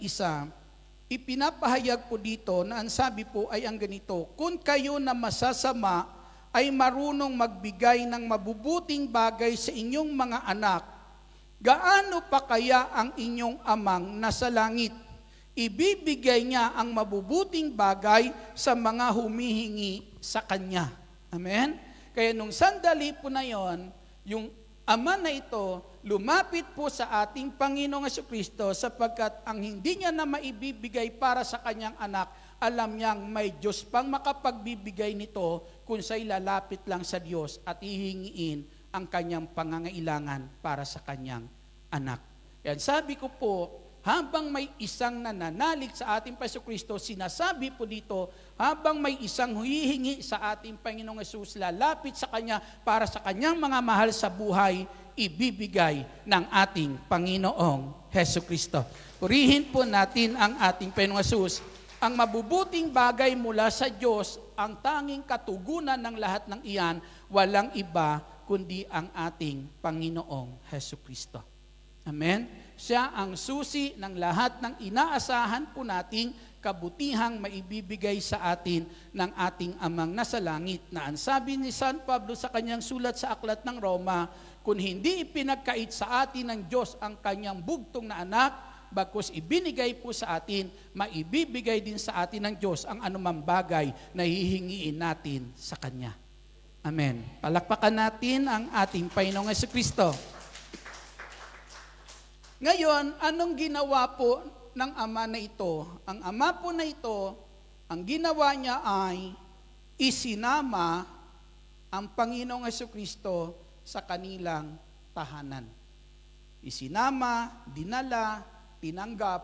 ipinapahayag po dito na ang sabi po ay ang ganito, kung kayo na masasama ay marunong magbigay ng mabubuting bagay sa inyong mga anak, gaano pa kaya ang inyong amang nasa langit? Ibibigay niya ang mabubuting bagay sa mga humihingi sa kanya. Amen? Kaya nung sandali po na yon, yung ama na ito, lumapit po sa ating Panginoong Hesukristo sapagkat ang hindi niya na maibibigay para sa kanyang anak, alam niyang may Diyos pang makapagbibigay nito kung siya'y lalapit lang sa Diyos at hihingiin ang kanyang pangangailangan para sa kanyang anak. Yan, sabi ko po, habang may isang nananalig sa ating Jesucristo, sinasabi po dito, habang may isang humihingi sa ating Panginoong Hesus, lalapit sa Kanya para sa Kanyang mga mahal sa buhay, ibibigay ng ating Panginoong Jesucristo. Purihin po natin ang ating Panginoong Hesus. Ang mabubuting bagay mula sa Diyos, ang tanging katugunan ng lahat ng iyan, walang iba kundi ang ating Panginoong Jesucristo. Amen? Siya ang susi ng lahat ng inaasahan po nating kabutihang maibibigay sa atin ng ating Amang nasa langit, na ang sabi ni San Pablo sa kanyang sulat sa Aklat ng Roma, kung hindi ipinagkait sa atin ng Diyos ang kanyang bugtong na anak, bagkus ibinigay po sa atin, maibibigay din sa atin ng Diyos ang anumang bagay na hihingiin natin sa Kanya. Amen. Palakpakan natin ang ating Panginoong Jesucristo. Ngayon, anong ginawa po ng ama na ito? Ang ama po na ito, ang ginawa niya ay isinama ang Panginoong Jesucristo sa kanilang tahanan. Isinama, dinala, tinanggap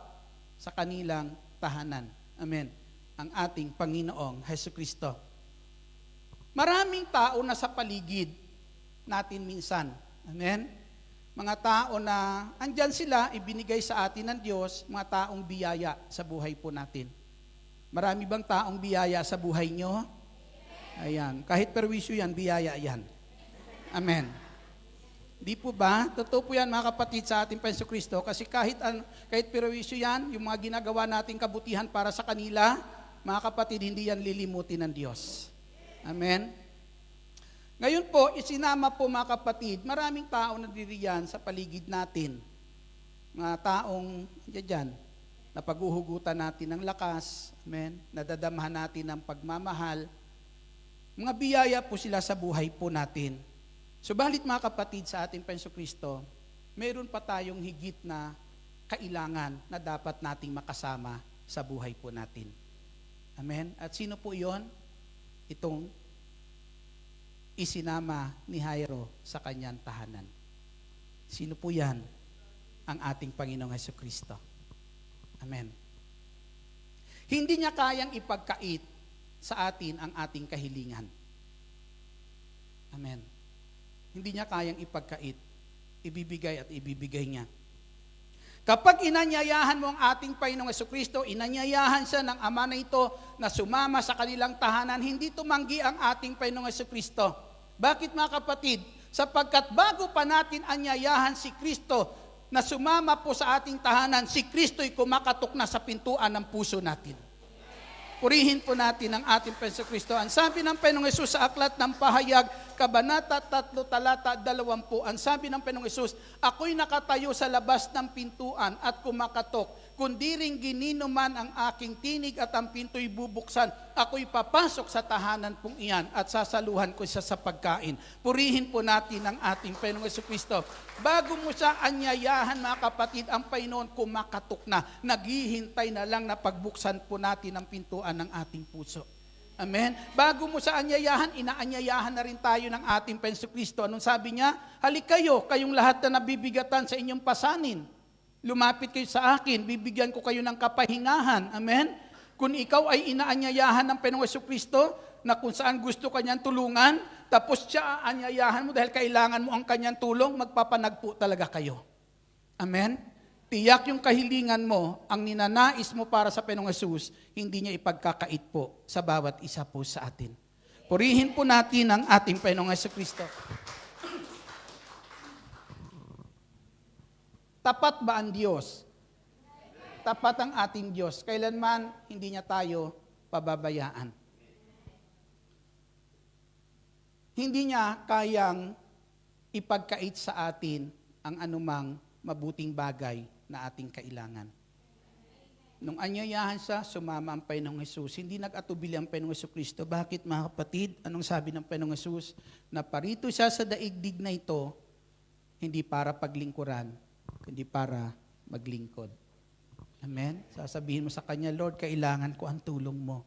sa kanilang tahanan. Amen. Ang ating Panginoong Jesucristo. Maraming tao na sa paligid natin minsan. Amen. Mga tao na andyan sila, ibinigay sa atin ng Diyos, mga taong biyaya sa buhay po natin. Marami bang taong biyaya sa buhay nyo? Ayan. Kahit perwisyo yan, biyaya yan. Amen. Di po ba? Totoo po yan mga kapatid sa ating Jesucristo, kasi kahit perwisyo yan, yung mga ginagawa nating kabutihan para sa kanila, mga kapatid, hindi yan lilimutin ng Diyos. Amen. Ngayon po, isinama po mga kapatid, maraming tao na diriyan sa paligid natin. Mga taong dyan, na paghuhugutan natin ng lakas, amen, nadadamahan natin ng pagmamahal. Mga biyaya po sila sa buhay po natin. Subalit mga kapatid sa ating Jesucristo, mayroon pa tayong higit na kailangan na dapat nating makasama sa buhay po natin. Amen? At sino po iyon? Itong isinama ni Jairo sa kanyang tahanan. Sino po yan? Ang ating Panginoong Jesucristo. Amen. Hindi niya kayang ipagkait sa atin ang ating kahilingan. Amen. Hindi niya kayang ipagkait. Ibibigay at ibibigay niya. Kapag inanyayahan mo ang ating Panginoong Jesucristo, inanyayahan siya ng Ama na ito na sumama sa kanilang tahanan, hindi tumanggi ang ating Panginoong Jesucristo. Bakit mga kapatid? Sapagkat bago pa natin anyayahan si Kristo na sumama po sa ating tahanan, si Kristo'y kumakatok na sa pintuan ng puso natin. Purihin po natin ang ating Jesucristo. Ang sabi ng Panginoong Hesus sa Aklat ng Pahayag, Kabanata 3, talata 20, ang sabi ng Panginoong Hesus, ako'y nakatayo sa labas ng pintuan at kumakatok. Kundi ring ginino man ang aking tinig at ang pinto'y bubuksan, ako'y papasok sa tahanan pong iyan at sasaluhan ko siya sa pagkain. Purihin po natin ang ating Panginoong Jesucristo. Bago mo siya anyayahan mga kapatid, ang Panginoon kumakatok na, naghihintay na lang na pagbuksan po natin ang pintuan ng ating puso. Amen? Bago mo sa anyayahan, inaanyayahan na rin tayo ng ating Jesucristo. Anong sabi niya? Halik kayo, kayong lahat na nabibigatan sa inyong pasanin. Lumapit kayo sa akin, bibigyan ko kayo ng kapahingahan. Amen? Kung ikaw ay inaanyayahan ng Panginoong Jesucristo, na kung saan gusto kanyang tulungan, tapos siya aanyayahan mo dahil kailangan mo ang kanyang tulong, magpapanagpo talaga kayo. Amen? Tiyak yung kahilingan mo, ang ninanais mo para sa Panginoong Hesus, hindi niya ipagkakait po sa bawat isa po sa atin. Purihin po natin ang ating Panginoong Jesucristo. Tapat ba ang Diyos? Tapat ang ating Diyos. Kailanman hindi niya tayo pababayaan. Hindi niya kayang ipagkait sa atin ang anumang mabuting bagay na ating kailangan. Nung anyayahan siya, sumama ang Panginoong Hesus. Hindi nag-atubili ang Panginoong Jesucristo. Bakit mga kapatid? Anong sabi ng Panginoong Hesus? Na parito siya sa daigdig na ito, hindi para paglingkuran, kundi para maglingkod. Amen? Sasabihin mo sa Kanya, Lord, kailangan ko ang tulong mo.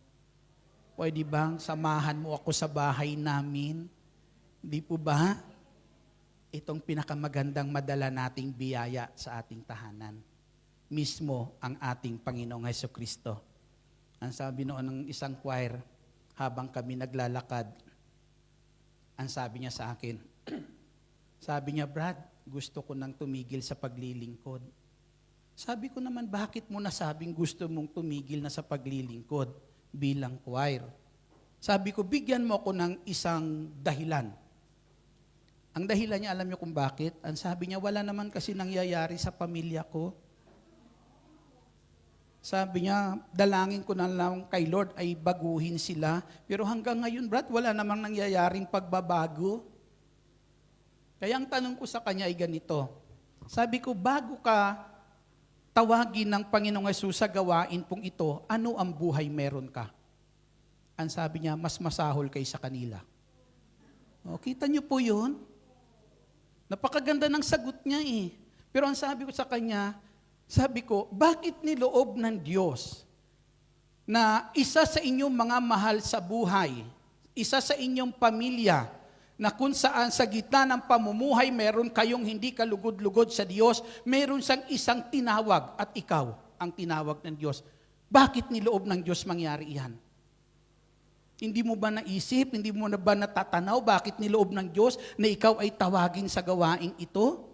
Pwede bang samahan mo ako sa bahay namin? Hindi po ba? itong pinakamagandang madala nating biyaya sa ating tahanan. Mismo ang ating Panginoong Hesukristo. Ang sabi noon ng isang choir, habang kami naglalakad, ang sabi niya sa akin, sabi niya, Brad, gusto ko nang tumigil sa paglilingkod. Sabi ko naman, bakit mo nasabing gusto mong tumigil na sa paglilingkod bilang choir? Sabi ko, bigyan mo ako ng isang dahilan. Ang dahilan niya, alam niyo kung bakit? Ang sabi niya, wala naman kasi nangyayari sa pamilya ko. Sabi niya, dalangin ko na lang kay Lord ay baguhin sila. Pero hanggang ngayon, Brad, wala namang nangyayaring pagbabago. Kaya ang tanong ko sa kanya ay ganito. Sabi ko, bago ka tawagin ng Panginoong Hesus sa gawain pong ito, ano ang buhay meron ka? Ang sabi niya, mas masahol kaysa kanila. O, kita niyo po yun? Napakaganda ng sagot niya eh. Pero ang sabi ko sa kanya, sabi ko, bakit niloob ng Diyos na isa sa inyong mga mahal sa buhay, isa sa inyong pamilya, na kung saan sa gitna ng pamumuhay meron kayong hindi kalugod-lugod sa Diyos, meron siyang isang tinawag at ikaw ang tinawag ng Diyos. Bakit niloob ng Diyos mangyari yan? Hindi mo ba naisip, hindi mo na ba natatanaw bakit niloob ng Diyos na ikaw ay tawagin sa gawaing ito?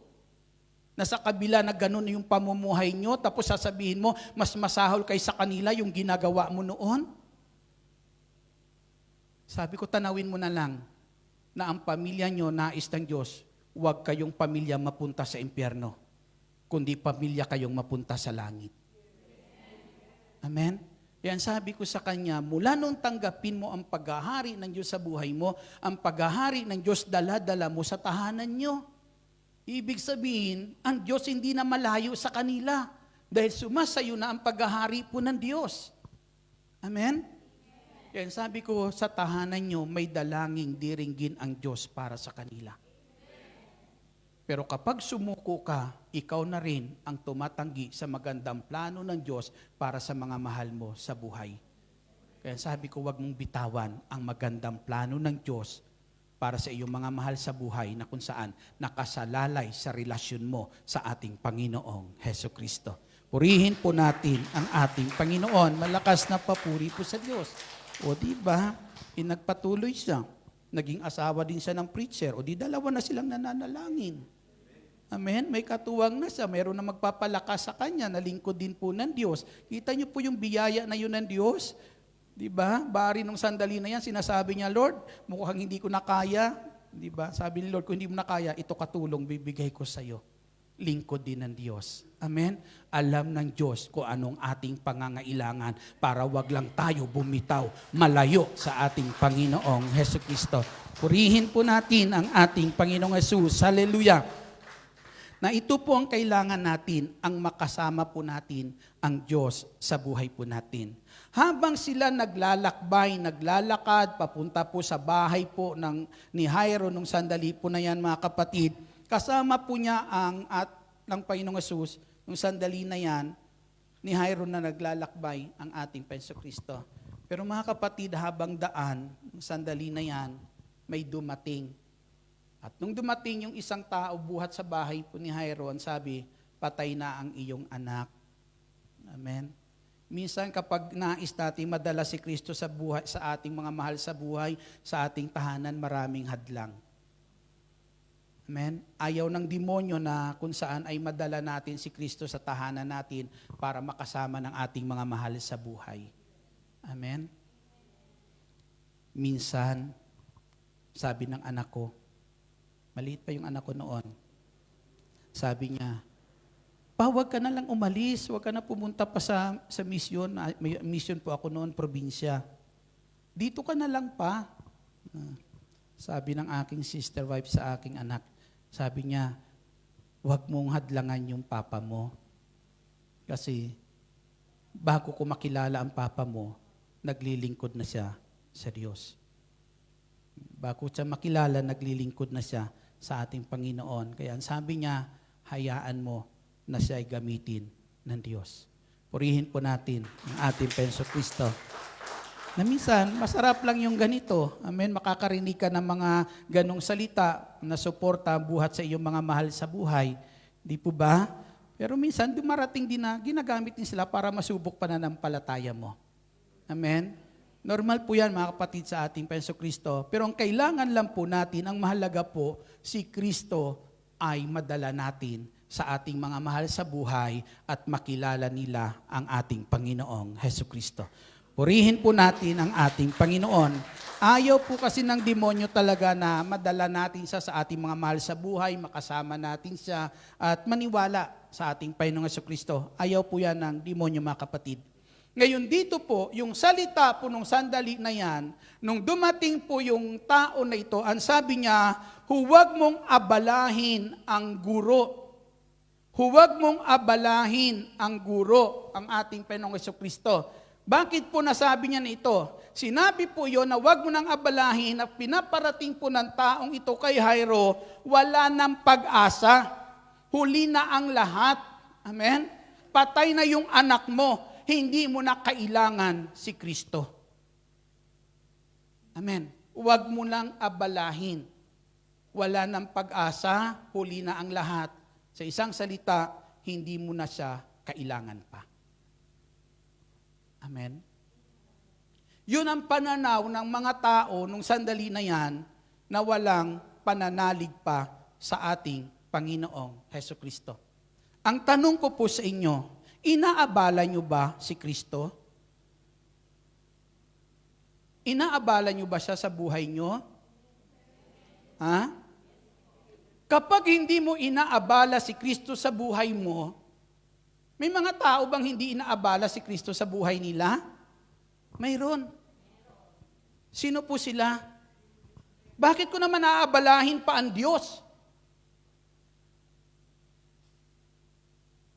Na sa kabila na ganun yung pamumuhay nyo, tapos sasabihin mo, mas masahol kay sa kanila yung ginagawa mo noon? Sabi ko, tanawin mo na lang, na ang pamilya nyo nais ng Diyos, huwag kayong pamilya mapunta sa impyerno, kundi pamilya kayong mapunta sa langit. Amen? Yan sabi ko sa kanya, mula nung tanggapin mo ang paghahari ng Diyos sa buhay mo, ang paghahari ng Diyos dala-dala mo sa tahanan nyo. Ibig sabihin, ang Diyos hindi na malayo sa kanila dahil sumasayo na ang paghahari po ng Diyos. Amen? Yan, sabi ko, sa tahanan nyo, may dalangin diringgin ang Diyos para sa kanila. Pero kapag sumuko ka, ikaw na rin ang tumatanggi sa magandang plano ng Diyos para sa mga mahal mo sa buhay. Kaya sabi ko, huwag mong bitawan ang magandang plano ng Diyos para sa iyong mga mahal sa buhay na kung saan nakasalalay sa relasyon mo sa ating Panginoong Hesukristo. Purihin po natin ang ating Panginoon. Malakas na papuri po sa Diyos. O di ba, nagpatuloy siya. Naging asawa din siya ng preacher. O di dalawa na silang nananalangin. Amen? May katuwang na siya. Meron na magpapalakas sa kanya. Nalingkod din po ng Diyos. Kita niyo po yung biyaya na yun ng Diyos. Di ba? Bari nung sandali na yan, sinasabi niya, Lord, mukhang hindi ko na kaya. Di ba? Sabi ni Lord, kung hindi mo na kaya, ito katulong bibigay ko sa iyo. Lingkod din ng Diyos. Amen? Alam ng Diyos kung anong ating pangangailangan para wag lang tayo bumitaw malayo sa ating Panginoong Hesukristo. Purihin po natin ang ating Panginoong Hesus. Hallelujah! Na ito po ang kailangan natin, ang makasama po natin ang Diyos sa buhay po natin. Habang sila naglalakbay, naglalakad, papunta po sa bahay po ni Jairo nung sandali po na yan mga kapatid, kasama po niya ng Panginoong Hesus, nung sandali na yan, ni Jairo na naglalakbay ang ating Hesukristo. Pero mga kapatid, habang daan, nung sandali na yan, may dumating. At nung dumating yung isang tao buhat sa bahay po ni Jairo, ang sabi, patay na ang iyong anak. Amen. Minsan kapag nais natin madala si Kristo sa buhay, sa ating mga mahal sa buhay, sa ating tahanan, maraming hadlang. Amen? Ayaw ng demonyo na kung saan ay madala natin si Kristo sa tahanan natin para makasama ng ating mga mahal sa buhay. Amen? Minsan, sabi ng anak ko, maliit pa yung anak ko noon, sabi niya, huwag ka na lang umalis, huwag ka na pumunta pa sa mission. May mission po ako noon, probinsya. Dito ka na lang pa. Sabi ng aking sister wife sa aking anak, sabi niya, huwag mong hadlangan yung papa mo. Kasi bago ko makilala ang papa mo, naglilingkod na siya sa Diyos. Bago siya makilala, naglilingkod na siya sa ating Panginoon. Kaya sabi niya, hayaan mo na siya ay gamitin ng Diyos. Purihin po natin ang ating Hesukristo. Na minsan, masarap lang yung ganito. Amen. Makakarinig ka ng mga ganong salita na suporta buhat sa iyong mga mahal sa buhay. Di po ba? Pero minsan, dumarating din na ginagamit din sila para masubok pananampalataya mo. Amen. Normal po yan, mga kapatid, sa ating Penso Kristo. Pero ang kailangan lang po natin, ang mahalaga po, si Kristo ay madala natin sa ating mga mahal sa buhay at makilala nila ang ating Panginoong Hesus Kristo. Purihin po natin ang ating Panginoon. Ayaw po kasi ng demonyo talaga na madala natin siya sa ating mga mahal sa buhay, makasama natin siya at maniwala sa ating Panginoong Jesucristo. Ayaw po yan ng demonyo, mga kapatid. Ngayon dito po, yung salita po nung sandali na yan, nung dumating po yung tao na ito, ang sabi niya, huwag mong abalahin ang guro. Huwag mong abalahin ang guro, ang ating Panginoong Jesucristo. Bakit po nasabi niya na ito? Sinabi po yon na huwag mo nang abalahin na pinaparating po ng taong ito kay Jairo, wala nang pag-asa. Huli na ang lahat. Amen? Patay na yung anak mo. Hindi mo na kailangan si Kristo. Amen? Huwag mo nang abalahin. Wala nang pag-asa, huli na ang lahat. Sa isang salita, hindi mo na siya kailangan pa. Amen? Yun ang pananaw ng mga tao nung sandali na yan na walang pananalig pa sa ating Panginoong Jesucristo. Ang tanong ko po sa inyo, inaabala nyo ba si Kristo? Inaabala nyo ba siya sa buhay nyo? Ha? Kapag hindi mo inaabala si Kristo sa buhay mo, may mga tao bang hindi inaabala si Kristo sa buhay nila? Mayroon. Sino po sila? Bakit ko naman aabalahin pa ang Diyos?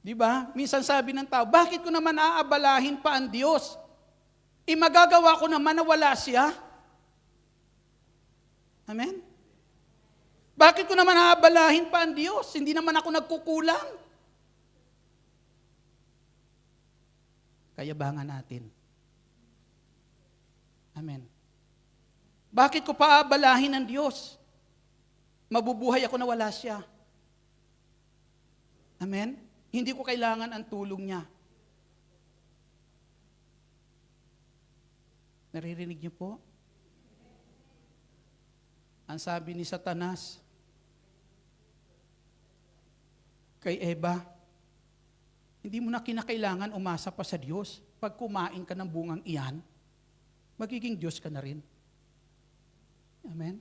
Di ba? Minsan sabi ng tao, bakit ko naman aabalahin pa ang Diyos? Magagawa ko naman na wala siya. Amen? Bakit ko naman aabalahin pa ang Diyos? Hindi naman ako nagkukulang. Kayabangan natin. Amen. Bakit ko paabalahin ang Diyos? Mabubuhay ako na wala siya. Amen? Hindi ko kailangan ang tulong niya. Naririnig niyo po? Ang sabi ni Satanas kay Eva, hindi mo na kinakailangan umasa pa sa Diyos. Pag kumain ka ng bungang iyan, magiging Diyos ka na rin. Amen?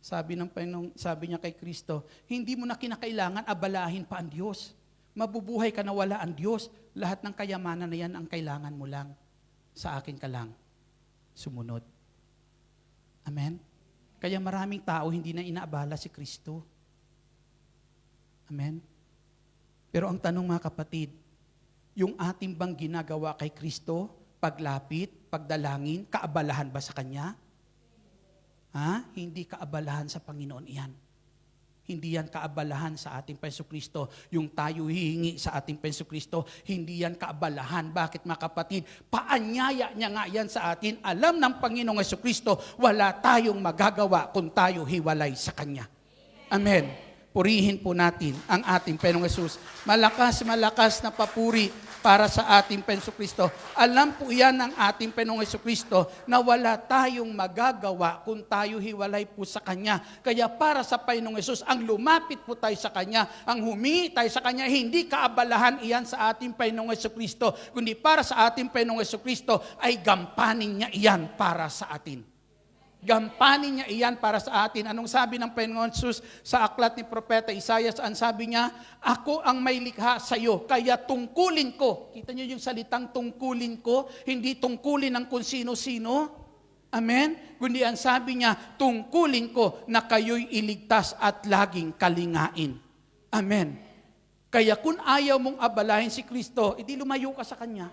Sabi ng Panginoon, sabi niya kay Kristo, hindi mo na kinakailangan abalahin pa ang Diyos. Mabubuhay ka na wala ang Diyos. Lahat ng kayamanan na yan ang kailangan mo lang. Sa akin ka lang. Sumunod. Amen? Kaya maraming tao hindi na inaabala si Kristo. Amen? Pero ang tanong, mga kapatid, yung ating bang ginagawa kay Kristo, paglapit, pagdalangin, kaabalahan ba sa Kanya? Ha? Hindi kaabalahan sa Panginoon iyan. Hindi yan kaabalahan sa ating Jesucristo. Yung tayo hihingi sa ating Jesucristo, hindi yan kaabalahan. Bakit, mga kapatid? Paanyaya niya nga yan sa atin. Alam ng Panginoong Jesucristo, wala tayong magagawa kung tayo hiwalay sa Kanya. Amen. Purihin po natin ang ating Panginoong Hesus. Malakas na papuri para sa ating Panginoong Kristo. Alam po yan ng ating Panginoong Kristo na wala tayong magagawa kung tayo hiwalay po sa Kanya. Kaya para sa Panginoong Hesus, ang lumapit po tayo sa Kanya, ang humingi tayo sa Kanya, hindi kaabalahan iyan sa ating Panginoong Kristo, kundi para sa ating Panginoong Kristo ay gampanin niya iyan para sa atin. Gampanin niya iyan para sa atin. Anong sabi ng Panginoon Jesus sa aklat ni Propeta Isaiah? Ang sabi niya, ako ang may likha sa iyo, kaya tungkulin ko. Kita niyo yung salitang tungkulin ko, hindi tungkulin ng kung sino-sino. Amen? Kundi ang sabi niya, tungkulin ko na kayo'y iligtas at laging kalingain. Amen. Kaya kung ayaw mong abalahin si Kristo, edi lumayo ka sa Kanya.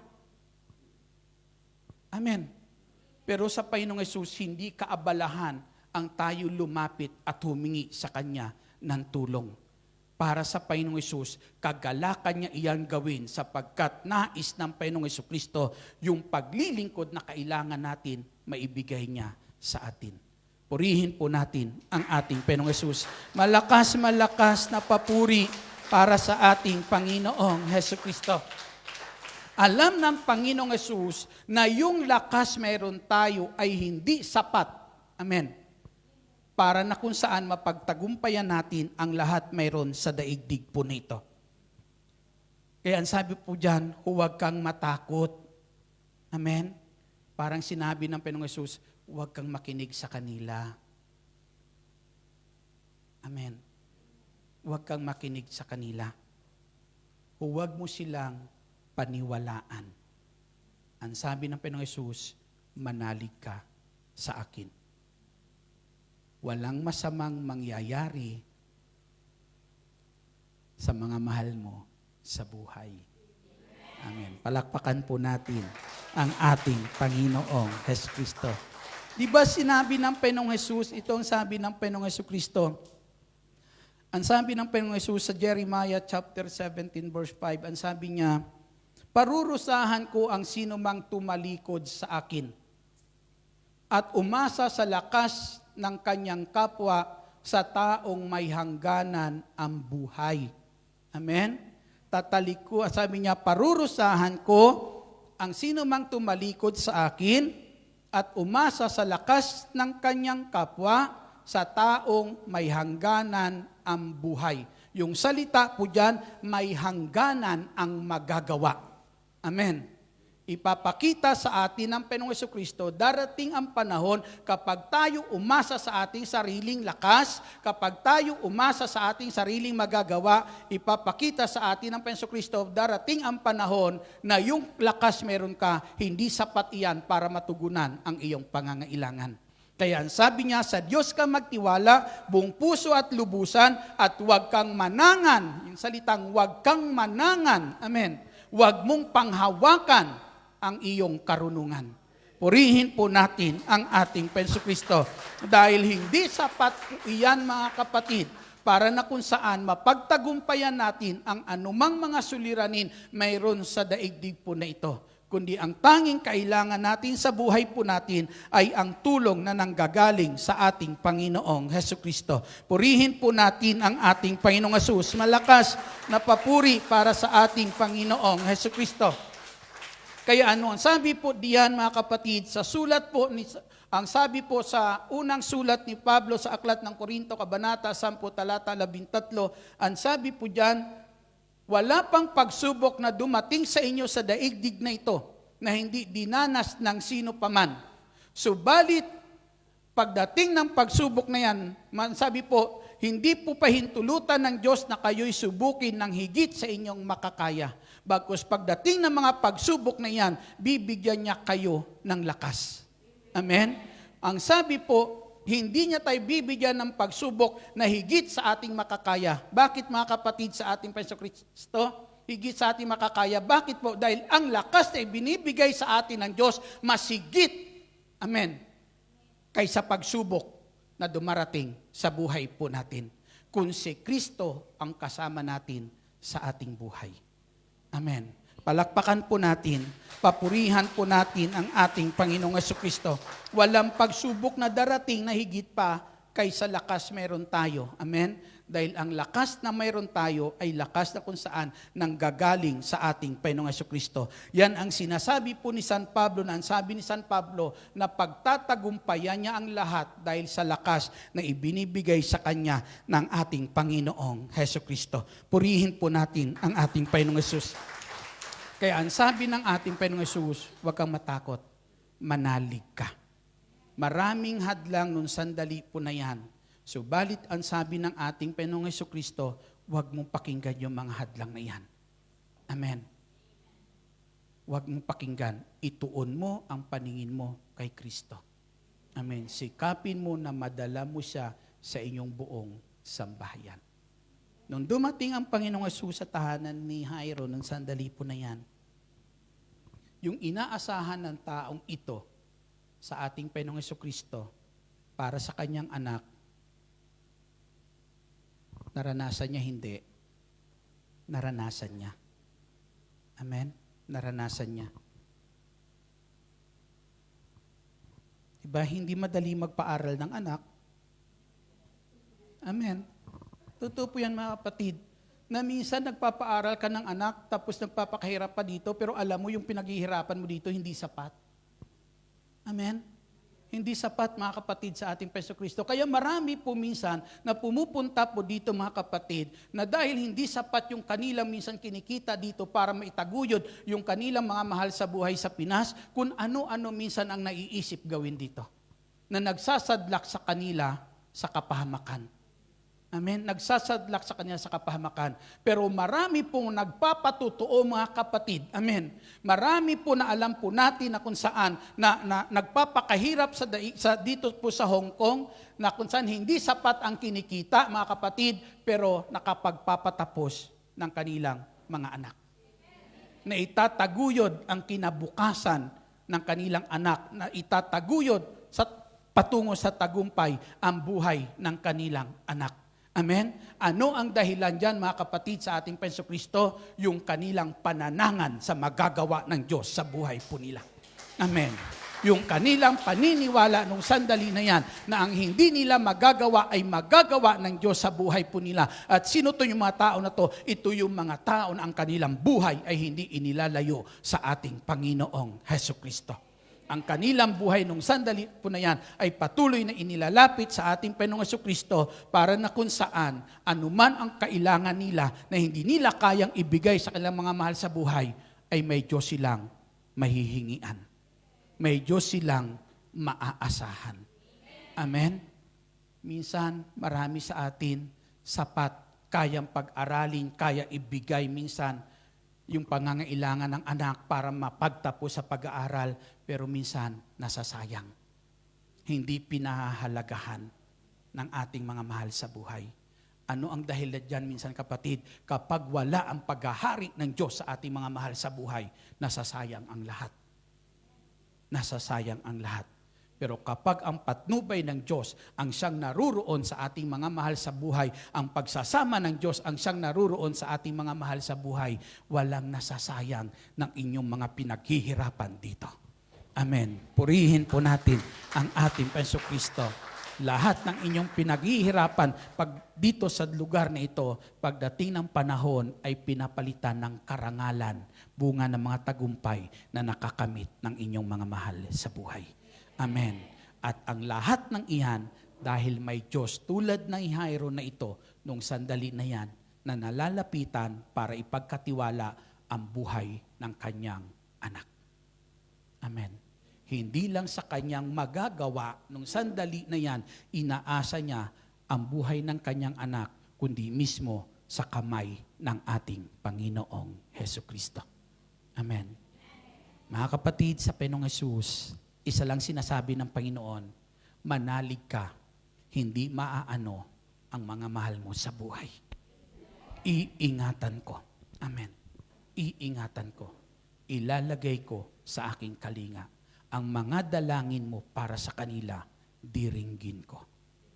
Amen. Pero sa Panginoong Hesus, hindi kaabalahan ang tayo lumapit at humingi sa Kanya ng tulong. para sa Panginoong Hesus, kagalakan niya iyan gawin sapagkat nais ng Panginoong Hesukristo yung paglilingkod na kailangan natin maibigay niya sa atin. Purihin po natin ang ating Panginoong Hesus. Malakas na papuri para sa ating Panginoong Hesukristo. Alam ng Panginoong Hesus na yung lakas meron tayo ay hindi sapat. Amen. Para na kung saan mapagtagumpayan natin ang lahat mayroon sa daigdig po nito. Kaya ang sabi po dyan, huwag kang matakot. Amen? Parang sinabi ng Panginoong Hesus, huwag kang makinig sa kanila. Amen? Huwag kang makinig sa kanila. Huwag mo silang paniwalaan. Ang sabi ng Panginoong Hesus, manalig ka sa akin. Walang masamang mangyayari sa mga mahal mo sa buhay. Amen. Palakpakan po natin ang ating Panginoong Hesukristo. Di ba sinabi ng Panginoong Hesus, ito ang sabi ng Panginoong Hesukristo, ang sabi ng Panginoong Hesus sa Jeremiah chapter 17 verse 5, ang sabi niya, parurusahan ko ang sino mang tumalikod sa akin at umasa sa lakas ng kanyang kapwa sa taong may hangganan ang buhay. Amen? Tataliko, sabi niya, parurusahan ko ang sino mang tumalikod sa akin at umasa sa lakas ng kanyang kapwa sa taong may hangganan ang buhay. Yung salita po dyan, may hangganan ang magagawa. Amen. Ipapakita sa atin ng Panginoong Hesukristo, darating ang panahon kapag tayo umasa sa ating sariling lakas, kapag tayo umasa sa ating sariling magagawa, ipapakita sa atin ng Panginoong Hesukristo, darating ang panahon na yung lakas meron ka, hindi sapat iyan para matugunan ang iyong pangangailangan. Kaya ang sabi niya, sa Diyos ka magtiwala, buong puso at lubusan, at huwag kang manangan. Yung salitang huwag kang manangan. Amen. Huwag mong panghawakan ang iyong karunungan. Purihin po natin ang ating Hesukristo. Dahil hindi sapat po iyan, mga kapatid, para na kung saan mapagtagumpayan natin ang anumang mga suliranin mayroon sa daigdig po na ito. Kundi ang tanging kailangan natin sa buhay po natin ay ang tulong na nanggagaling sa ating Panginoong Hesukristo. Purihin po natin ang ating Panginoong Hesus. Malakas na papuri para sa ating Panginoong Hesukristo. Kaya ano, ang sabi po diyan, mga kapatid, sa sulat po, ang sabi po sa unang sulat ni Pablo sa Aklat ng Korinto, Kabanata 10, talata 13, ang sabi po diyan, wala pang pagsubok na dumating sa inyo sa daigdig na ito na hindi dinanas ng sino paman. Subalit, pagdating ng pagsubok na yan, sabi po, hindi po pahintulutan ng Diyos na kayo'y subukin ng higit sa inyong makakaya. Bagkus pagdating ng mga pagsubok na yan, bibigyan niya kayo ng lakas. Amen? Ang sabi po, hindi niya tayo bibigyan ng pagsubok na higit sa ating makakaya. Bakit, mga kapatid, sa ating Hesukristo? Higit sa ating makakaya. Bakit po? Dahil ang lakas na ibinibigay sa atin ng Diyos, masigit, amen, kaysa pagsubok na dumarating sa buhay po natin. Kung si Kristo ang kasama natin sa ating buhay. Amen. Palakpakan po natin, papurihan po natin ang ating Panginoong Hesukristo. Walang pagsubok na darating na higit pa kaysa lakas meron tayo. Amen? Dahil ang lakas na mayroon tayo ay lakas na kung saan nanggagaling sa ating Panginoong Hesukristo. Yan ang sinasabi po ni San Pablo, na ang sabi ni San Pablo na pagtatagumpayan niya ang lahat dahil sa lakas na ibinibigay sa kanya ng ating Panginoong Hesukristo. Purihin po natin ang ating Panginoong Hesus. Kaya ang sabi ng ating Panginoong Hesus, huwag kang matakot, manalig ka. Maraming hadlang nung sandali po na yan. Subalit ang sabi ng ating Panginoong Hesukristo, huwag mong pakinggan yung mga hadlang na yan. Amen. Huwag mong pakinggan. Ituon mo ang paningin mo kay Kristo. Amen. Sikapin mo na madala mo siya sa inyong buong sambahayan. Nung dumating ang Panginoong Hesus sa tahanan ni Jairo ng sandali po na yan, yung inaasahan ng taong ito sa ating Panginoong Hesukristo para sa kanyang anak, naranasan niya hindi. naranasan niya. Amen? Naranasan niya. Diba, hindi madali magpaaral ng anak. Amen? Totoo po yan mga kapatid, na minsan nagpapaaral ka ng anak, tapos nagpapakahirap pa dito, pero alam mo yung pinaghihirapan mo dito, hindi sapat. Amen? Hindi sapat mga kapatid sa ating Peso Kristo. Kaya marami po minsan na pumupunta po dito mga kapatid na dahil hindi sapat yung kanilang minsan kinikita dito para maitaguyod yung kanilang mga mahal sa buhay sa Pinas, kung ano-ano minsan ang naiisip gawin dito. Na nagsasadlak sa kanila sa kapahamakan. Amen? Nagsasadlak sa kanya sa kapahamakan. Pero marami pong nagpapatutuo mga kapatid. Amen? Marami po na alam po natin na kung saan na nagpapakahirap sa dito po sa Hong Kong, na kung saan hindi sapat ang kinikita mga kapatid, pero nakapagpapatapos ng kanilang mga anak. Na itataguyod ang kinabukasan ng kanilang anak, na itataguyod sa patungo sa tagumpay ang buhay ng kanilang anak. Amen? Ano ang dahilan dyan mga kapatid sa ating Penso Kristo? Yung kanilang pananangan sa magagawa ng Diyos sa buhay po nila. Amen? Yung kanilang paniniwala nung sandali na yan na ang hindi nila magagawa ay magagawa ng Diyos sa buhay po nila. At sino to yung mga tao na to? Ito yung mga tao na ang kanilang buhay ay hindi inilalayo sa ating Panginoong Hesus Kristo. Ang kanilang buhay nung sandali po na yan ay patuloy na inilalapit sa ating Panginoong Jesucristo para na kung saan anuman ang kailangan nila na hindi nila kayang ibigay sa kanilang mga mahal sa buhay, ay may Diyos silang mahihingian. May Diyos silang maaasahan. Amen? Minsan, marami sa atin sapat, kayang pag-aralin, kaya ibigay minsan yung pangangailangan ng anak para mapagtapos sa pag-aaral, pero minsan nasasayang. Hindi pinahahalagahan ng ating mga mahal sa buhay. Ano ang dahilan dyan minsan kapatid? Kapag wala ang paghahari ng Diyos sa ating mga mahal sa buhay, nasasayang ang lahat. Nasasayang ang lahat. Pero kapag ang patnubay ng Diyos ang siyang naruroon sa ating mga mahal sa buhay, ang pagsasama ng Diyos ang siyang naruroon sa ating mga mahal sa buhay, walang nasasayang ng inyong mga pinaghihirapan dito. Amen. Purihin po natin ang ating Penso Kristo. Lahat ng inyong pinaghihirapan pag dito sa lugar na ito, pagdating ng panahon ay pinapalitan ng karangalan, bunga ng mga tagumpay na nakakamit ng inyong mga mahal sa buhay. Amen. At ang lahat ng iyan, dahil may Diyos tulad ng Jairo na ito, nung sandali na yan, na nalalapitan para ipagkatiwala ang buhay ng kanyang anak. Amen. Hindi lang sa kanyang magagawa, nung sandali na yan, inaasa niya ang buhay ng kanyang anak, kundi mismo sa kamay ng ating Panginoong Jesucristo. Amen. Mga kapatid, sa Panginoong Hesus, isa lang sinasabi ng Panginoon, manalig ka, hindi maaano ang mga mahal mo sa buhay. Iingatan ko. Amen. Iingatan ko. Ilalagay ko sa aking kalinga. Ang mga dalangin mo para sa kanila, diringgin ko.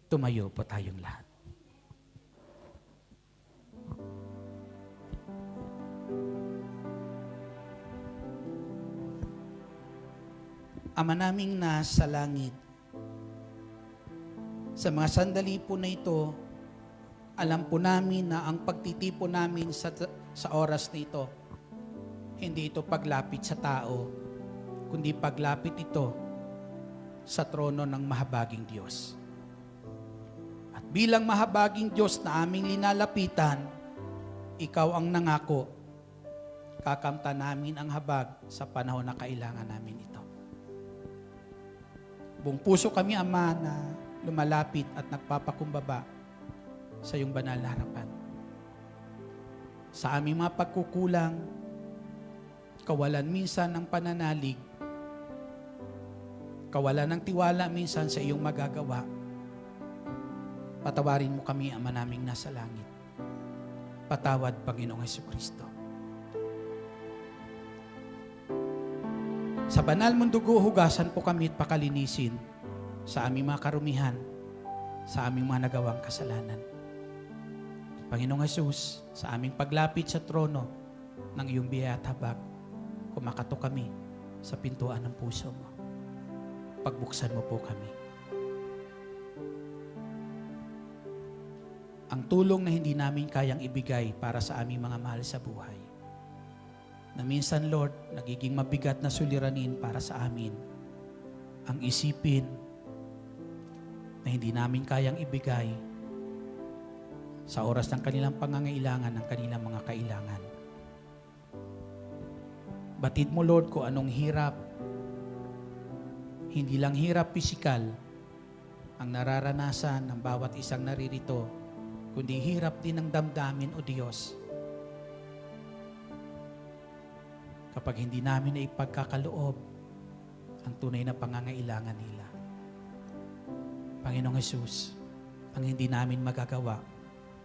Tumayo po tayong lahat. Ama naming nasa langit, sa mga sandali po na ito, alam po namin na ang pagtitipon namin sa oras na ito, hindi ito paglapit sa tao, kundi paglapit ito sa trono ng mahabaging Diyos. At bilang mahabaging Diyos na aming linalapitan, ikaw ang nangako, kakamta namin ang habag sa panahon na kailangan namin ito. Buong puso kami, Ama, na lumalapit at nagpapakumbaba sa iyong banal na harapan. Sa aming mga pagkukulang, kawalan minsan ng pananalig, kawalan ng tiwala minsan sa iyong magagawa, patawarin mo kami, Ama naming nasa langit. Patawad, Panginoong Jesucristo. Sa banal mong dugo, hugasan po kami at pakalinisin sa aming mga karumihan, sa aming mga nagawang kasalanan. Panginoong Jesus, sa aming paglapit sa trono ng iyong biyaya at habag, kumakato kami sa pintuan ng puso mo. Pagbuksan mo po kami. Ang tulong na hindi namin kayang ibigay para sa aming mga mahal sa buhay. Na minsan, Lord, nagiging mabigat na suliranin para sa amin. Ang isipin na hindi namin kayang ibigay sa oras ng kanilang pangangailangan ng kanilang mga kailangan. Batid mo, Lord, kung anong hirap, hindi lang hirap pisikal ang nararanasan ng bawat isang naririto, kundi hirap din ng damdamin, O Diyos. Kapag hindi namin na ipagkakaloob ang tunay na pangangailangan nila. Panginoong Jesus, ang hindi namin magagawa,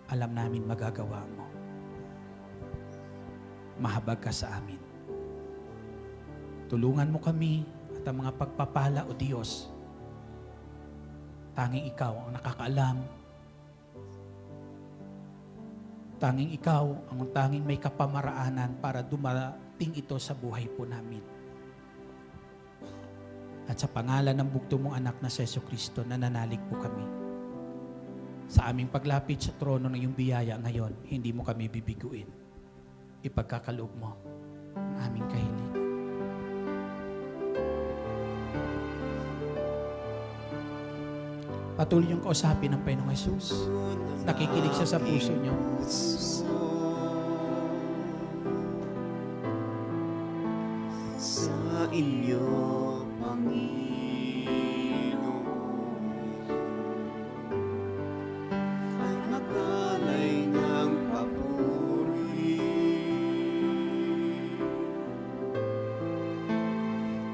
alam namin magagawa mo. Mahabag ka sa amin. Tulungan mo kami at ang mga pagpapala, O Diyos. Tanging ikaw ang nakakaalam. Tanging ikaw ang tanging may kapamaraanan para dumating ito sa buhay po namin. At sa pangalan ng bugto mong anak na si Jesucristo, nananalig po kami. Sa aming paglapit sa trono ng iyong biyaya ngayon, hindi mo kami bibiguin. Ipagkakaloob mo ang aming kahilingan. Patuloy yung kausapin ng Panginoong Jesus. Nakikinig siya sa puso niyo. Sa inyo, Panginoon, ay magalay ng papuri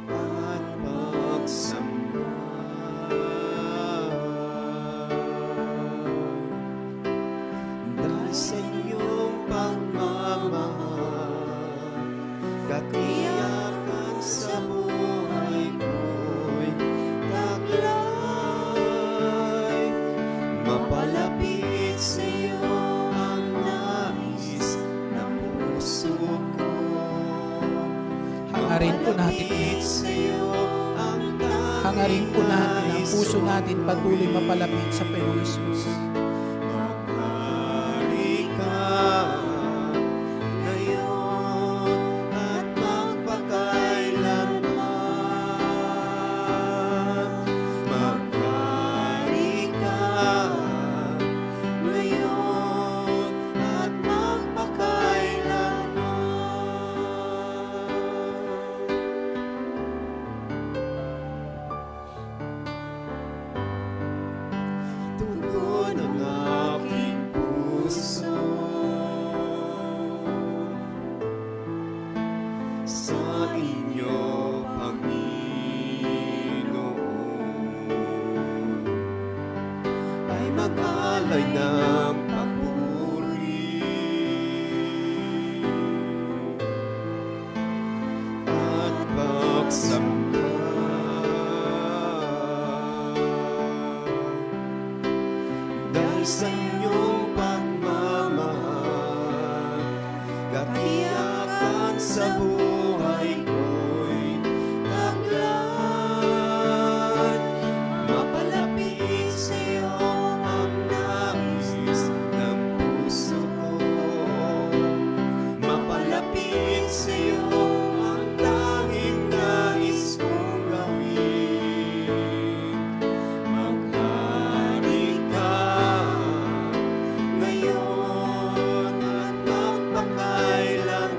at pagsamba. Dahil sa inyong pagmamahal, katiyakan sa buhay ko'y taglay. Mapalapit sa iyo ang nais ng puso ko. Hangarin po natin Mapalapit sa iyo ang Hangarin po natin ang puso natin patuloy mapalapit sa Panginoong Jesus. Maghari ka ngayon at magpakailanman. Maghari ka ngayon at magpakailanman. Tugon ang aking puso sa inyo, Panginoon, ay mag-alay ng papuri at pagsamba. Dahil sa inyong pagmamahal, katiyakan sa buhay ko'y taglay. Mapalapit sa iyo ang nais ng puso ko. Mapalapit sa iyo ang tanging nais kong gawin. Maghari ka ngayon at magpakailanman.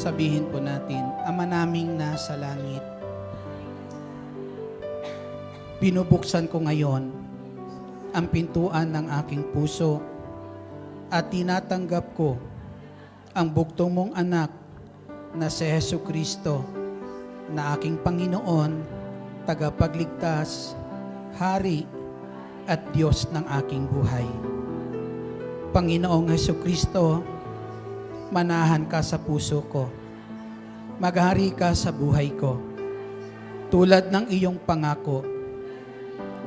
Sabihin po natin, Ama naming nasa langit, binubuksan ko ngayon ang pintuan ng aking puso at tinatanggap ko ang bugtong mong anak na si Jesucristo na aking Panginoon, tagapagligtas, Hari at Diyos ng aking buhay. Panginoong Jesucristo, manahan ka sa puso ko. Maghari ka sa buhay ko. Tulad ng iyong pangako,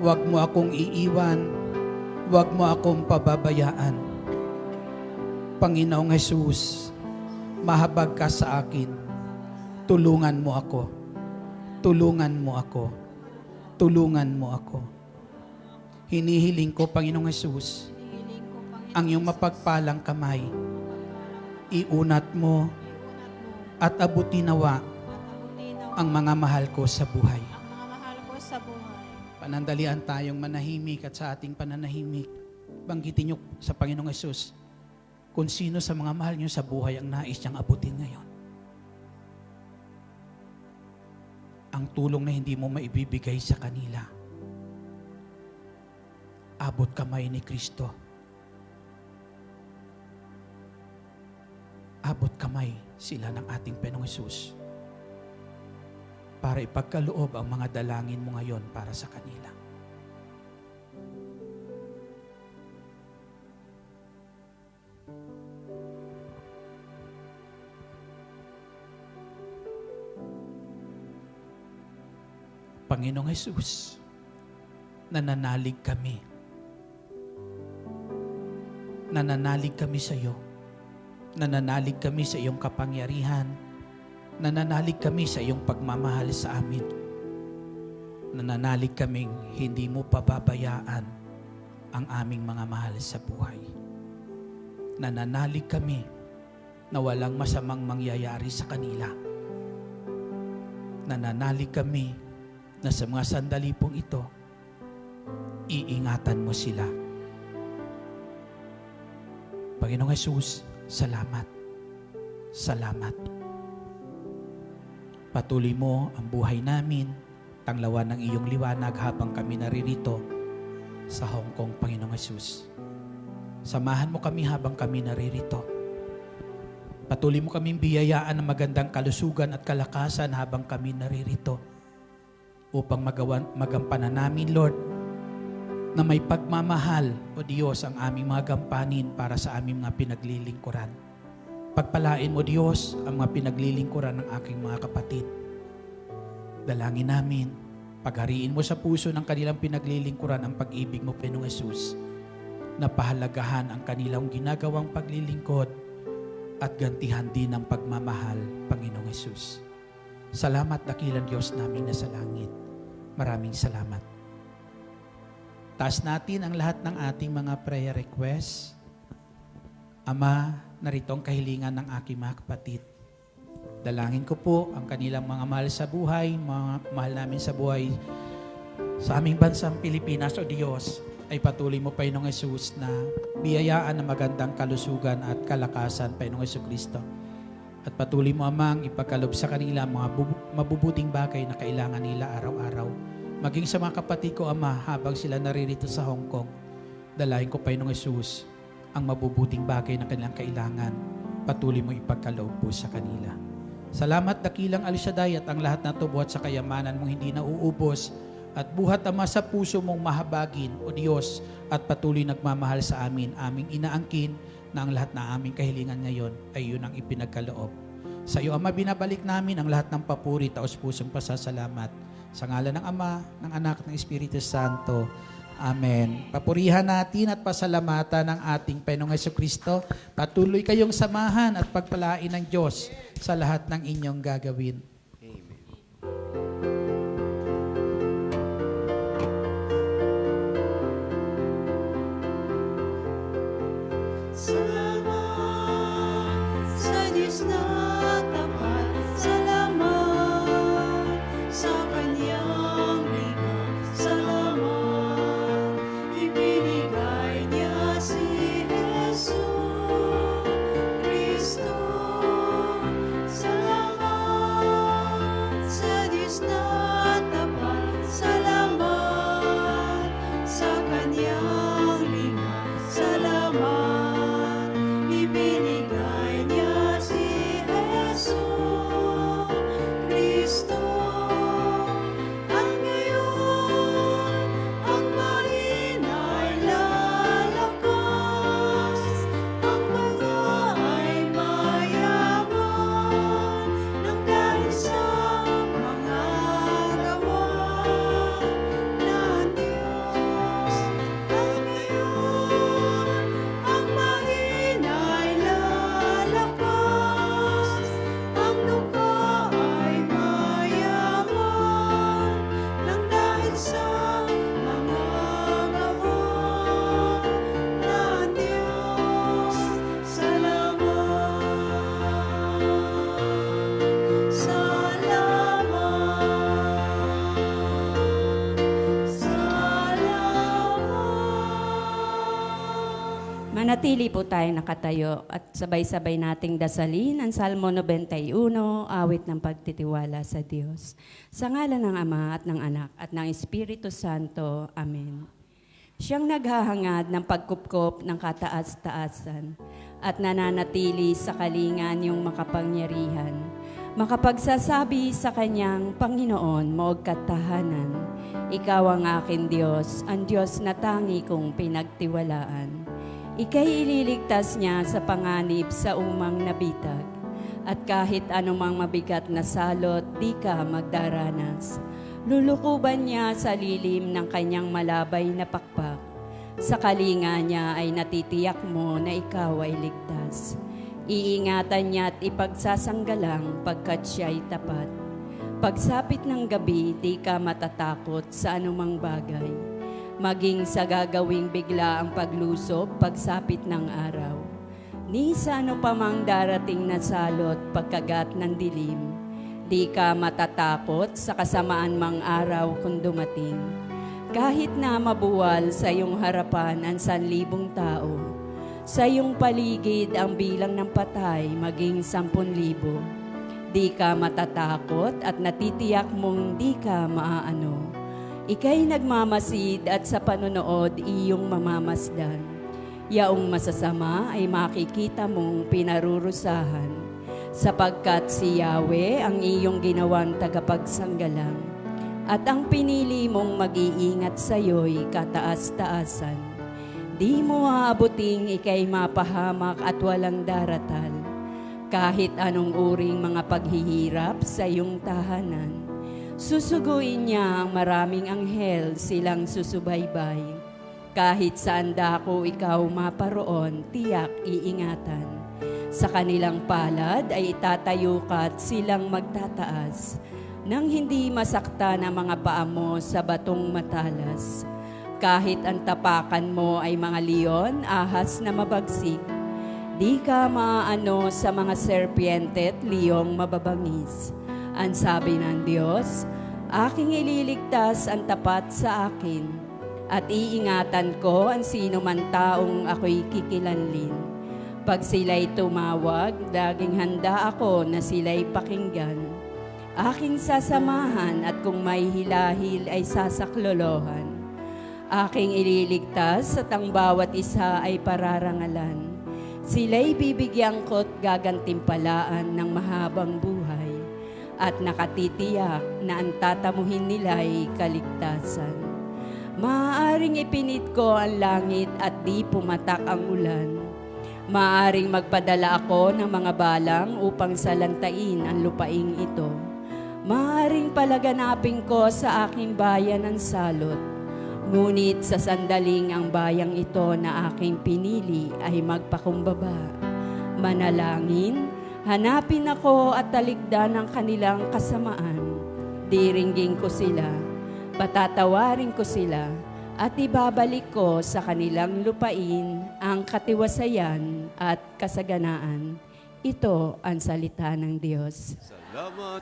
huwag mo akong iiwan, huwag mo akong pababayaan. Panginoong Jesus, mahabag ka sa akin. Tulungan mo ako. Tulungan mo ako. Tulungan mo ako. Hinihiling ko, Panginoong Jesus, ang iyong mapagpalang kamay. Iunat mo at abutin nawa ang mga mahal ko sa buhay. Ang mga mahal ko sa buhay. Panandalian tayong manahimik at sa ating pananahimik, banggitin niyo sa Panginoong Jesus kung sino sa mga mahal niyo sa buhay ang nais niyang abutin ngayon. Ang tulong na hindi mo maibibigay sa kanila. Abot kamay ni Kristo. Abot kamay sila ng ating Panginoong Jesus para ipagkaloob ang mga dalangin mo ngayon para sa kanila. Panginoong Jesus, nananalig kami. Nananalig kami sa iyo. Nananalig kami sa iyong kapangyarihan. Nananalig kami sa iyong pagmamahal sa amin. Nananalig kaming hindi mo pababayaan ang aming mga mahal sa buhay. Nananalig kami na walang masamang mangyayari sa kanila. Nananalig kami na sa mga sandali pong ito, iingatan mo sila. Panginoong Jesus, salamat. Salamat. Patuloy mo ang buhay namin, tanglawan ng iyong liwanag habang kami naririto sa Hong Kong, Panginoong Jesus. Samahan mo kami habang kami naririto. Patuloy mo kaming biyayaan ng magandang kalusugan at kalakasan habang kami naririto upang magampanan namin, Lord, na may pagmamahal, O Diyos, ang aming mga gampanin para sa aming mga pinaglilingkuran. Pagpalain mo, Diyos, ang mga pinaglilingkuran ng aking mga kapatid. Dalangin namin, paghariin mo sa puso ng kanilang pinaglilingkuran ang pag-ibig mo, Panginoong Jesus, na pahalagahan ang kanilang ginagawang paglilingkod at gantihan din ang pagmamahal, Panginoong Jesus. Salamat, dakilang Diyos namin na sa langit. Maraming salamat. Taas natin ang lahat ng ating mga prayer requests. Ama, narito ang kahilingan ng aking mga kapatid. Dalangin ko po ang kanilang mga mahal sa buhay, mga mahal namin sa buhay sa aming bansang Pilipinas, O Diyos, ay patuloy mo, Panginoong Jesus, na biyayaan ng magandang kalusugan at kalakasan, Panginoong Jesucristo. At patuloy mo, Amang, ipagkalob sa kanila mga mabubuting bagay na kailangan nila araw-araw. Maging sa mga kapatid ko, Ama, habang sila naririto sa Hong Kong, dalahin ko, Panginoong Jesus, ang mabubuting bagay na kanilang kailangan. Patuloy mo ipagkaloob po sa kanila. Salamat, dakilang El Shaddai, at ang lahat na ito buhat sa kayamanan mong hindi nauubos at buhat, Ama, sa puso mong mahabagin, O Diyos, at patuloy nagmamahal sa amin, aming inaangkin na ang lahat na aming kahilingan ngayon ay yun ang ipinagkaloob. Sa iyo, Ama, binabalik namin ang lahat ng papuri, taos pusong pasasalamat. Sa ngalan ng Ama, ng Anak, ng Espiritu Santo. Amen. Papurihan natin at pasalamatan ng ating Panginoong Jesucristo. Patuloy kayong samahan at pagpalain ng Diyos sa lahat ng inyong gagawin. Salamat sa Diyos na tapat, salamat sa Kanyang ligaw, salamat ibinigay niya si Jesu Cristo. Manatili po tayo nakatayo at sabay-sabay nating dasalin ang Salmo 91, awit ng pagtitiwala sa Diyos. Sa ngalan ng Ama at ng Anak at ng Espiritu Santo. Amen. Siyang naghahangad ng pagkupkop ng kataas-taasan at nananatili sa kalingan yung makapangyarihan. Makapagsasabi sa kanyang Panginoon, moog katahanan. Ikaw ang aking Diyos, ang Diyos na tangi kong pinagtiwalaan. Ika'y ililigtas niya sa panganib sa umang nabitag. At kahit anumang mabigat na salot, di ka magdaranas. Lulukuban niya sa lilim ng kanyang malabay na pakpak. Sa kalinga niya ay natitiyak mo na ikaw ay ligtas. Iingatan niya at ipagsasanggalang pagkat siya'y tapat. Pagsapit ng gabi, di ka matatakot sa anumang bagay. Maging sa gagawing bigla ang paglusob, pagsapit ng araw. Ni sa ano pa mang darating na salot, pagkagat ng dilim, di ka matatakot sa kasamaan mang araw kung dumating. Kahit na mabuwal sa iyong harapan ang 1,000 tao, sa iyong paligid ang bilang ng patay maging 10,000. Di ka matatakot at natitiyak mong di ka maaano. Ika'y nagmamasid at sa panonood iyong mamamasdan. Yaong masasama ay makikita mong pinarurusahan, sapagkat si Yahweh ang iyong ginawang tagapagsanggalang, at ang pinili mong mag-iingat sa iyo'y kataas-taasan. Di mo aabuting ika'y mapahamak at walang daratal, kahit anong uring mga paghihirap sa iyong tahanan. Susuguin niya ang maraming anghel silang susubaybay. Kahit saan dako ikaw maparoon, tiyak iingatan. Sa kanilang palad ay itatayo ka at silang magtataas, nang hindi masakta na mga paa mo sa batong matalas. Kahit ang tapakan mo ay mga leon, ahas na mabagsik, di ka maaano sa mga serpiente at liyong mababangis. Ang sabi ng Diyos, aking ililigtas ang tapat sa akin, at iingatan ko ang sino man taong ako'y kikilanlin. Pag sila'y tumawag, laging handa ako na sila'y pakinggan. Aking sasamahan at kung may hilahil ay sasaklolohan. Aking ililigtas at ang bawat isa ay pararangalan. Sila'y bibigyan ko't gagantimpalaan ng mahabang buhay. At nakatitiyak na ang tatamuhin nila'y kaligtasan. Maaaring ipinit ko ang langit at di pumatak ang ulan. Maaaring magpadala ako ng mga balang upang salantain ang lupaing ito. Maaaring palaganapin ko sa aking bayan ang salot. Ngunit sa sandaling ang bayang ito na aking pinili ay magpakumbaba. Manalangin, hanapin ako at talikdan ang kanilang kasamaan. Diringgin ko sila, patatawarin ko sila, at ibabalik ko sa kanilang lupain ang katiwasayan at kasaganaan. Ito ang salita ng Diyos. Salamat.